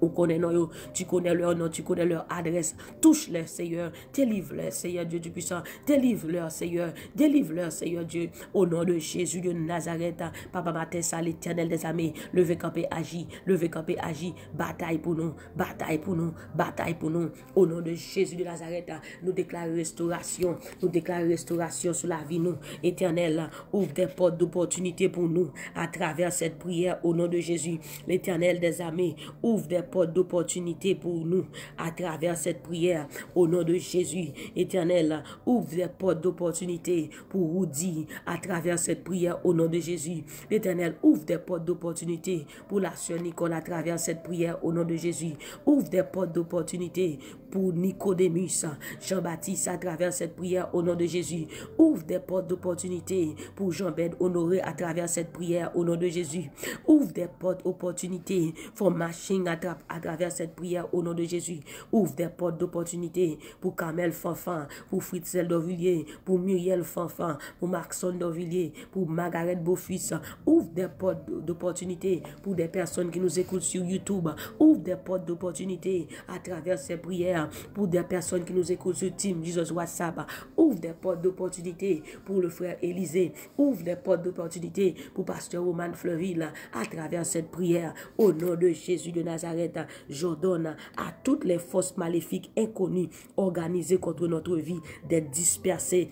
Ou connaît non, tu connais leur nom, tu connais leur adresse. Touche-les, Seigneur. Délivre-les, Seigneur Dieu du puissant. Délivre-leur, Seigneur. Délivre-leur, Seigneur Dieu. Au nom de Jésus de Nazareth. Papa matin, ça, l'Éternel des armées. Levez campé, agis. Levez campé, agis. Bataille pour nous. Bataille pour nous. Bataille pour nous. Au nom de Jésus de Nazareth, nous déclarons restauration. Nous déclarons restauration sur la vie, nous. Éternel, ouvre des portes d'opportunité pour nous. À travers cette prière, au nom de Jésus. L'Éternel des armées, ouvre des porte d'opportunité pour nous à travers cette prière au nom de Jésus. Éternel, ouvre des portes d'opportunité pour Woody à travers cette prière au nom de Jésus. L'Éternel, ouvre des portes d'opportunité pour la sœur Nicole à travers cette prière au nom de Jésus. Ouvre des portes d'opportunité pour Nicodémus, Jean-Baptiste à travers cette prière au nom de Jésus. Ouvre des portes d'opportunité pour Jean-Ben Honoré à travers cette prière au nom de Jésus. Ouvre des portes d'opportunité pour Machine à travers cette prière au nom de Jésus. Ouvre des portes d'opportunité pour Kamel Fanfan, pour Fritzel Dovillier, pour Muriel Fanfan, pour Maxon Dovillier, pour Margaret Beaufils. Ouvre des portes d'opportunité pour des personnes qui nous écoutent sur YouTube. Ouvre des portes d'opportunité à travers ces prières pour des personnes qui nous écoutent sur Team Jesus WhatsApp. Ouvre des portes d'opportunité pour le frère Élisée. Ouvre des portes d'opportunité pour Pasteur Roman Fleuville à travers cette prière au nom de Jésus de Nazareth. J'ordonne à toutes les forces maléfiques inconnues organisées contre notre vie d'être dispersées.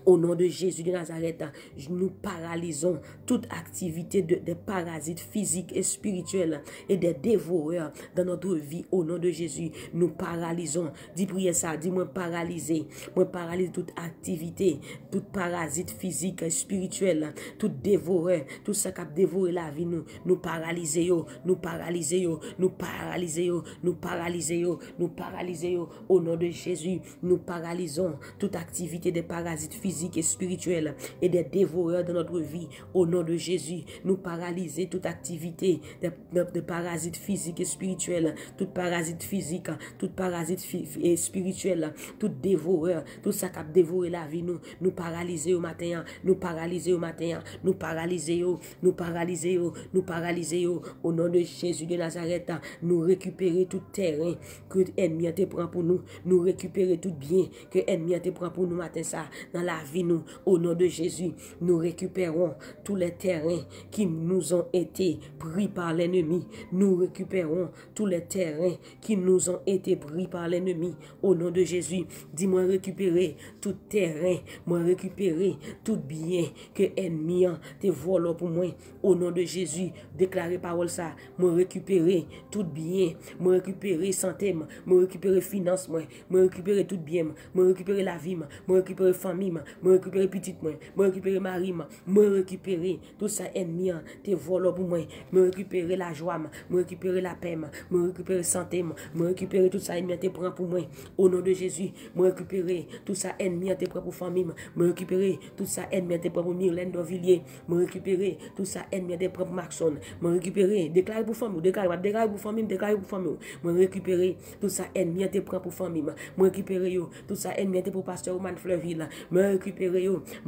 Au nom de Jésus de Nazareth, nous paralysons toute activité des parasites physiques et spirituels et des dévoreurs dans notre vie. Au nom de Jésus, nous paralysons. Dis prier ça, dis-moi paralyser. Moi paralyse toute activité, toute parasite physique et spirituel, tout dévoreur, tout ça qui a dévoré la vie, nous paralyser, nous paralyser, nous paralyser, nous paralyser, nous paralyser. Au nom de Jésus, nous paralysons toute activité des parasites physiques et spirituels et des dévoreurs de notre vie. Au nom de Jésus, nous paralyser toute activité de parasites physiques et spirituels, toute parasite physique, toute parasite et spirituel, tout dévoreur, tout ça qui a dévoré la vie, nous paralyser au matin, nous paralyser au matin, nous paralyser, nous paralyser, nous paralyser. Au nom de Jésus de Nazareth, nous récupérer tout terrain que l'ennemi te prend pour nous, nous récupérer tout bien que l'ennemi te prend pour nous matin ça dans la vie nous. Au nom de Jésus, nous récupérons tous les terrains qui nous ont été pris par l'ennemi. Nous récupérons tous les terrains qui nous ont été pris par l'ennemi. Au nom de Jésus, dis-moi récupérer tout terrain, moi récupérer tout bien que l'ennemi te vole pour moi. Au nom de Jésus, déclarer parole ça, moi récupérer tout bien, moi récupérer santé, moi récupérer finance, moi récupérer tout bien, moi récupérer la vie, moi récupérer famille, moi récupérer petite moi récupérer mari, moi récupérer tout ça ennemi te vole pour moi, moi récupérer la joie, moi récupérer la paix, moi récupérer santé, moi récupérer tout ça ennemi te prend pour moi. Au nom de Jésus, moi récupérer tout ça ennemi te prend pour famille, moi récupérer tout ça ennemi te prend pour Myrlène Dovillier, moi récupérer tout ça ennemi te prend pour Maxon, moi récupérer déclarer pour famille, déclarer pour famille, déclarer pour famille, moi récupérer tout ça ennemi te prend pour famille, moi récupérer tout ça ennemi te pour Pasteur Roman Fleuville, moi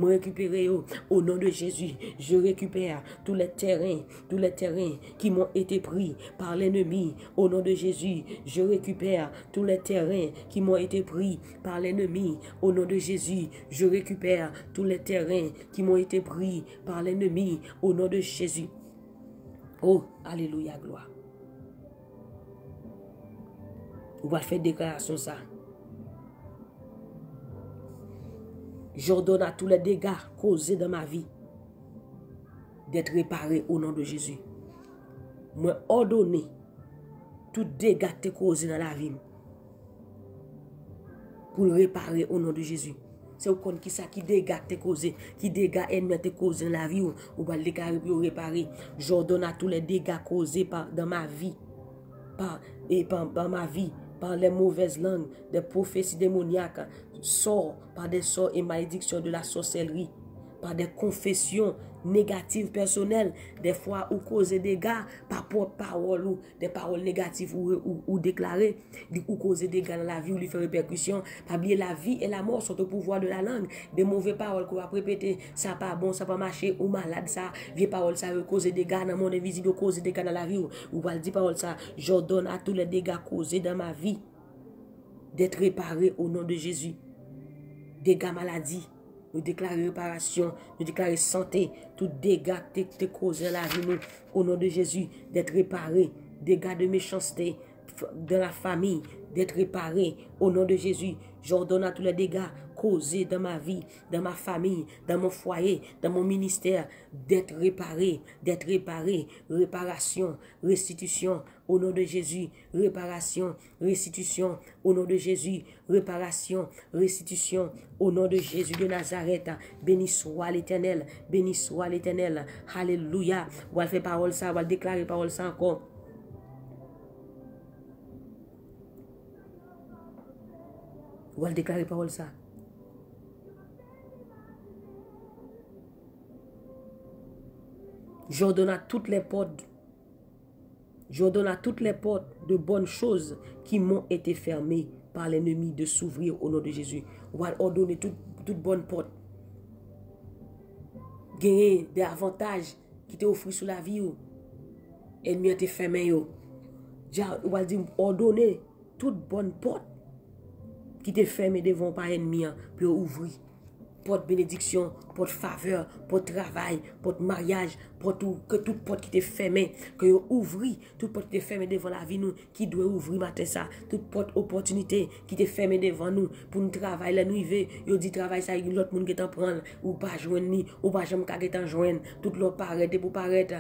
récupérer au nom de Jésus. Je récupère tous les terrains qui m'ont été pris par l'ennemi. Au nom de Jésus, je récupère tous les terrains qui m'ont été pris par l'ennemi. Au nom de Jésus, je récupère tous les terrains qui m'ont été pris par l'ennemi. Au nom de Jésus. Oh, alléluia, gloire. On va faire déclaration ça. J'ordonne à tous les dégâts causés dans ma vie d'être réparés au nom de Jésus. Moi, ordonner tout dégât qui causé dans la vie pour le réparer au nom de Jésus. C'est au compte qui ça qui dégâts te causé, qui dégâts ennemis te causé dans la vie ou va le déclarer pour réparer. J'ordonne à tous les dégâts causés dans ma vie par ma vie par les mauvaises langues, des prophéties démoniaques, sorts par des sorts et malédictions de la sorcellerie, par des confessions négatives personnelles, des fois ou causer des dégâts par parole ou des paroles négatives ou déclarées, ou causer des dégâts dans la vie ou lui faire répercussion. Pas oublier la vie et la mort sont au pouvoir de la langue. Des mauvaises paroles qu'on va répéter, ça pas bon, ça pas marcher, ou malade, ça, vieille parole, ça veut causer des dégâts dans le monde invisible, causer des dégâts dans la vie, ou va dire parole ça, j'ordonne à tous les dégâts causés dans ma vie d'être réparés au nom de Jésus. Dégâts maladie. Nous déclarons réparation, nous déclarons santé, tout dégât qui te cause la vie, nous, au nom de Jésus, d'être réparé, dégâts de méchanceté dans la famille, d'être réparé, au nom de Jésus. J'ordonne à tous les dégâts causés dans ma vie, dans ma famille, dans mon foyer, dans mon ministère, d'être réparé, réparation, restitution, au nom de Jésus, réparation, restitution, au nom de Jésus, réparation, restitution, au nom de Jésus de Nazareth. Béni soit l'Éternel, béni soit l'Éternel. Alléluia. On va faire parole ça, on va déclarer parole ça encore. On va déclarer parole ça. J'ordonne à toutes les portes. J'ordonne à toutes les portes de bonnes choses qui m'ont été fermées par l'ennemi de s'ouvrir au nom de Jésus. On va ordonner toutes bonnes portes. Gagner des avantages qui t'offrent sur la vie. Ennemi te fermé. On va dire ordonner toutes bonnes portes qui te fermées devant par ennemi pour ouvrir. Porte bénédiction, porte faveur, porte travail, porte mariage, porte tout, que toute porte qui t'est fermée, que vous ouvrez, toute porte qui t'est fermée devant la vie nous, qui doit ouvrir matin ça, toute porte opportunité qui t'est fermée devant nous, pour nous travailler, la nuit, vous dit travail ça, l'autre monde qui t'en prend, ou pas joindre ni, ou pas jamais qu'à t'en joindre, toute l'autre paraître, pour paraître,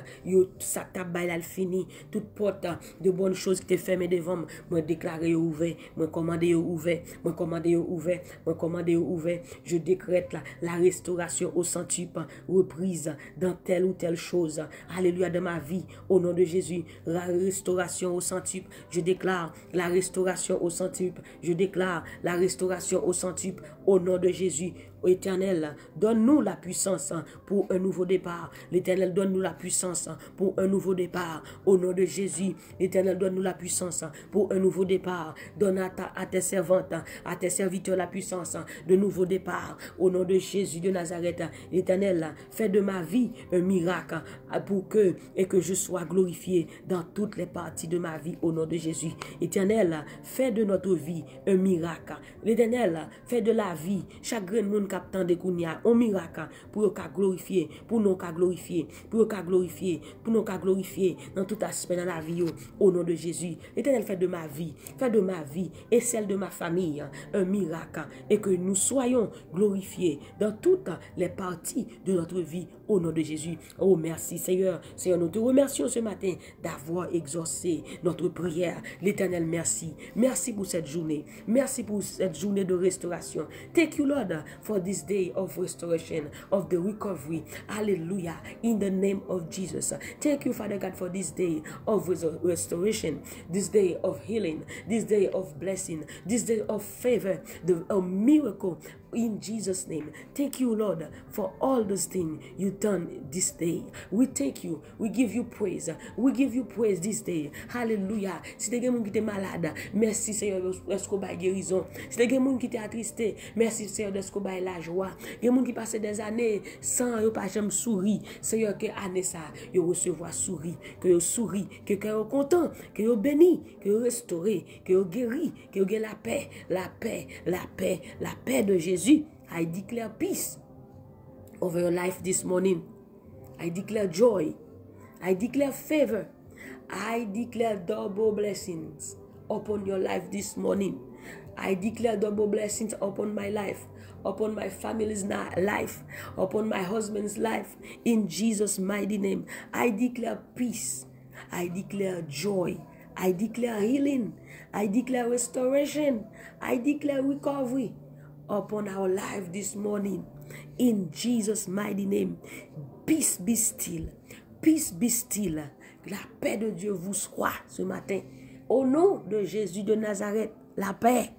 ça tabaille là, fini, toute porte de bonnes choses qui t'est fermée devant moi, déclarer ouvert, moi commander ouvert, moi commander ouvert, moi commander ouvert, je décrète la restauration au centuple, reprise dans telle ou telle chose. Alléluia, de ma vie, au nom de Jésus, la restauration au centuple. Je déclare la restauration au centuple. Je déclare la restauration au centuple, au nom de Jésus. Éternel, donne-nous la puissance pour un nouveau départ. L'Éternel, donne-nous la puissance pour un nouveau départ. Au nom de Jésus, l'Éternel, donne-nous la puissance pour un nouveau départ. Donne à tes servantes, à tes serviteurs la puissance de nouveau départ. Au nom de Jésus de Nazareth, l'Éternel, fais de ma vie un miracle pour que je sois glorifié dans toutes les parties de ma vie. Au nom de Jésus, Éternel, fais de notre vie un miracle. L'Éternel, fais de la vie chaque grain de monde captant de kounia, un miracle pour nous glorifier, pour nous glorifier, pour nous glorifier, pour nous glorifier dans tout aspect dans la vie. Au nom de Jésus, l'Éternel, fait de ma vie et celle de ma famille un miracle et que nous soyons glorifiés dans toutes les parties de notre vie. Au nom de Jésus. Oh, merci Seigneur. Seigneur, nous te remercions ce matin d'avoir exaucé notre prière. L'Éternel, merci. Merci pour cette journée. Merci pour cette journée de restauration. Thank you, Lord, for this day of restoration, of the recovery. Hallelujah. In the name of Jesus. Thank you, Father God, for this day of restoration, this day of healing, this day of blessing, this day of favor, a miracle. In Jesus' name. Thank you, Lord, for all those things you done this day. We thank you. We give you praise. We give you praise this day. Hallelujah. Si te gen moun ki te malade, merci Seigneur d'esko bay guérison. Si te gen moun ki te attristé, merci Seigneur d'esko bay la joie. Gen moun ki passe des années sans yo pas jamais souri. Seigneur, que année ça, yo recevoir souri, que yo souri, que yo content, que yo béni, que yo restauré, que yo guéri, que yo gen la paix, la paix, la paix, la paix de Jésus. I declare peace over your life this morning. I declare joy. I declare favor. I declare double blessings upon your life this morning. I declare double blessings upon my life, upon my family's life, upon my husband's life. In Jesus' mighty name, I declare peace. I declare joy. I declare healing. I declare restoration. I declare recovery upon our life this morning. In Jesus' mighty name. Peace be still. Peace be still. La paix de Dieu vous soit ce matin. Au nom de Jésus de Nazareth, la paix.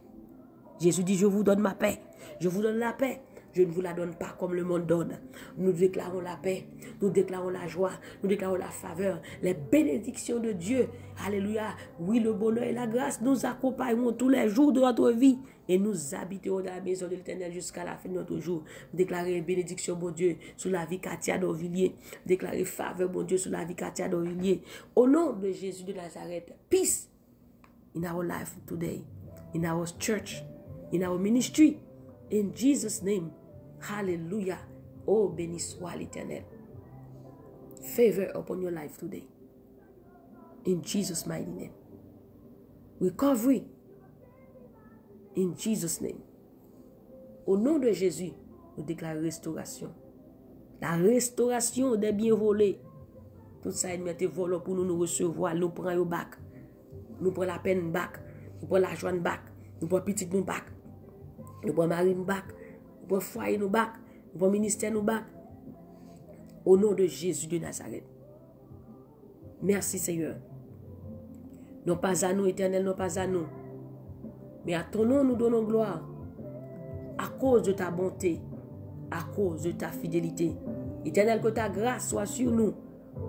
Jésus dit, je vous donne ma paix. Je vous donne la paix. Je ne vous la donne pas comme le monde donne. Nous déclarons la paix, nous déclarons la joie, nous déclarons la faveur, les bénédictions de Dieu. Alléluia. Oui, le bonheur et la grâce nous accompagneront tous les jours de notre vie et nous habiterons dans la maison de l'Éternel jusqu'à la fin de notre jour. Déclarer bénédiction, bon Dieu, sur la vie Katia d'Orvilliers. Déclarer faveur, bon Dieu, sur la vie Katia d'Orvilliers. Au nom de Jésus de Nazareth, peace in our life today, in our church, in our ministry. In Jesus' name, hallelujah. Oh, béni soit l'Éternel. Favor upon your life today. In Jesus' mighty name. Recovery. In Jesus' name. Au nom de Jésus, nous déclarons restauration. La restauration des biens volés. Tout ça, il mette volé pour nous recevoir. Nous prenons au bac. Nous prenons la peine bac. Nous prenons l'argent bac. Nous prenons petit nous bac. Nous prenons mari nous bac. Nous prenons foyer nous bac. Nous prenons ministère nous bac. Au nom de Jésus de Nazareth. Merci Seigneur. Non pas à nous, Éternel, non pas à nous. Mais à ton nom, nous donnons gloire. À cause de ta bonté. À cause de ta fidélité. Éternel, que ta grâce soit sur nous.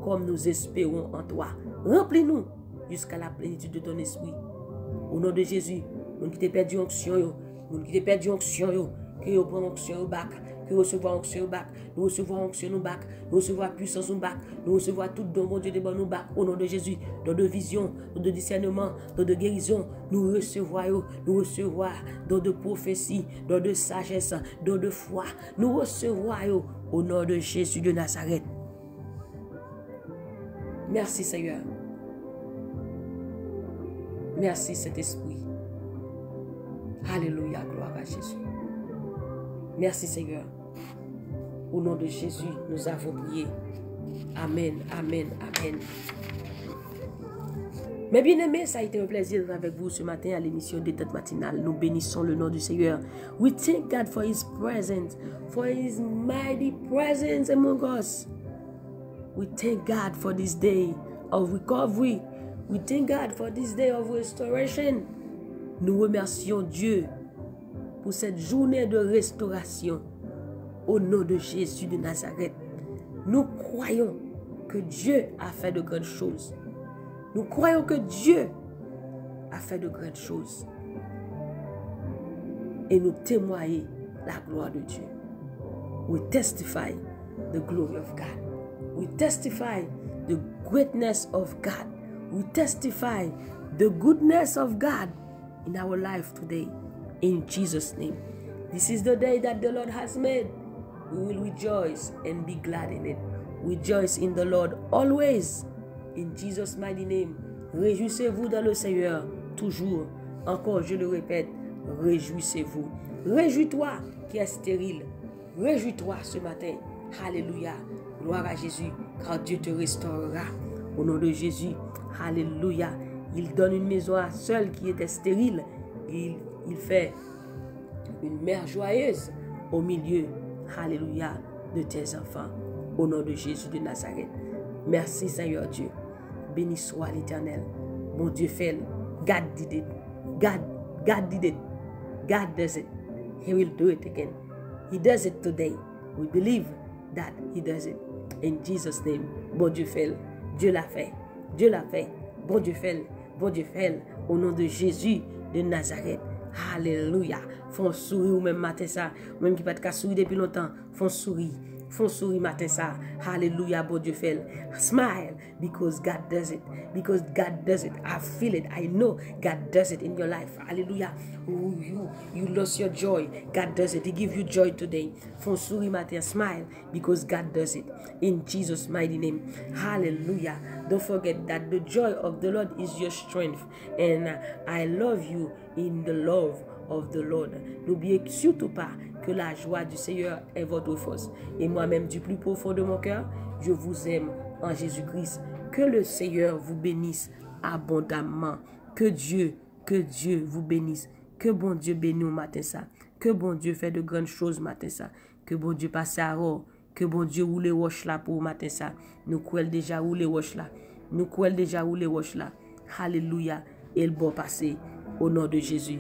Comme nous espérons en toi. Remplis-nous jusqu'à la plénitude de ton esprit. Au nom de Jésus, nous qui t'ai perdu onction, nous qui t'ai perdu onction, que nous prenons onction au bac, que nous recevons onction au bac, nous recevons onction au bac, nous recevons puissance au bac, nous recevons tout don, mon Dieu, de bon au bac, au nom de Jésus, don de vision, don de discernement, don de guérison, nous recevons, don de prophétie, don de sagesse, don de foi, nous recevons au nom de Jésus de Nazareth. Merci Seigneur. Merci Saint-Esprit. Alléluia, gloire à Jésus. Merci Seigneur. Au nom de Jésus, nous avons prié. Amen, amen, amen. Mes bien-aimés, ça a été un plaisir d'être avec vous ce matin à l'émission Détente matinale. Nous bénissons le nom du Seigneur. We thank God for His presence, for His mighty presence among us. We thank God for this day of recovery. We thank God for this day of restoration. Nous remercions Dieu pour cette journée de restauration au nom de Jésus de Nazareth. Nous croyons que Dieu a fait de grandes choses. Nous croyons que Dieu a fait de grandes choses. Et nous témoignons la gloire de Dieu. We testify the glory of God. We testify the greatness of God. We testify the goodness of God in our life today. In Jesus' name. This is the day that the Lord has made. We will rejoice and be glad in it. Rejoice in the Lord always. In Jesus' mighty name. Réjouissez-vous dans le Seigneur. Toujours. Encore, je le répète. Réjouissez-vous. Réjouis-toi qui est stérile. Réjouis-toi ce matin. Alléluia. Gloire à Jésus. Car Dieu te restaurera. Au nom de Jésus. Alléluia. Il donne une maison à seul qui était stérile. Et il fait une mère joyeuse au milieu. Alléluia. De tes enfants. Au nom de Jésus de Nazareth. Merci Seigneur Dieu. Béni soit l'Éternel. Mon Dieu fait. God did it. God did it. God does it. He will do it again. He does it today. We believe that He does it. In Jesus' name. Bon Dieu fait. Dieu l'a fait. Dieu l'a fait. Bon Dieu fait. Bon Dieu fait. Au nom de Jésus de Nazareth. Alléluia. Font sourire ou même matin ça. Même qui pas de sourire depuis longtemps. Font sourire. Font sourire matin ça. Hallelujah, bon Dieu fait. Smile because God does it. Because God does it. I feel it. I know God does it in your life. Hallelujah. You lost your joy. God does it. He gives you joy today. Font sourire matin. Smile because God does it. In Jesus' mighty name. Hallelujah. Don't forget that the joy of the Lord is your strength. And I love you in the love of the Lord. N'oubliez surtout pas que la joie du Seigneur est votre force. Et moi-même, du plus profond de mon cœur, je vous aime en Jésus-Christ. Que le Seigneur vous bénisse abondamment. Que Dieu vous bénisse. Que bon Dieu bénisse au matin ça. Que bon Dieu fait de grandes choses matin ça. Que bon Dieu passe à rore. Que bon Dieu roule les roches là pour matin ça. Nous croyons déjà roule les roches là. Nous croyons déjà roule les roches là. Alléluia. et le bon passé. Au nom de Jésus.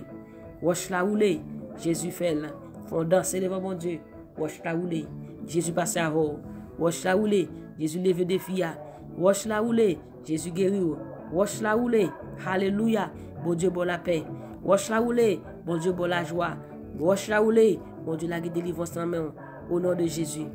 Wash la roulée. Jésus fait là. Font danser devant mon Dieu. Wash la roulée. Jésus passe avant. Wash la roulée. Jésus lève des filles. Wash la roulée. Jésus guérit. Wash la roulée. Alléluia. Bon Dieu, bon la paix. Wash la roulée. Bon Dieu, bon la joie. Wash la roulée. Bon Dieu, la délivrance en main. Au nom de Jésus.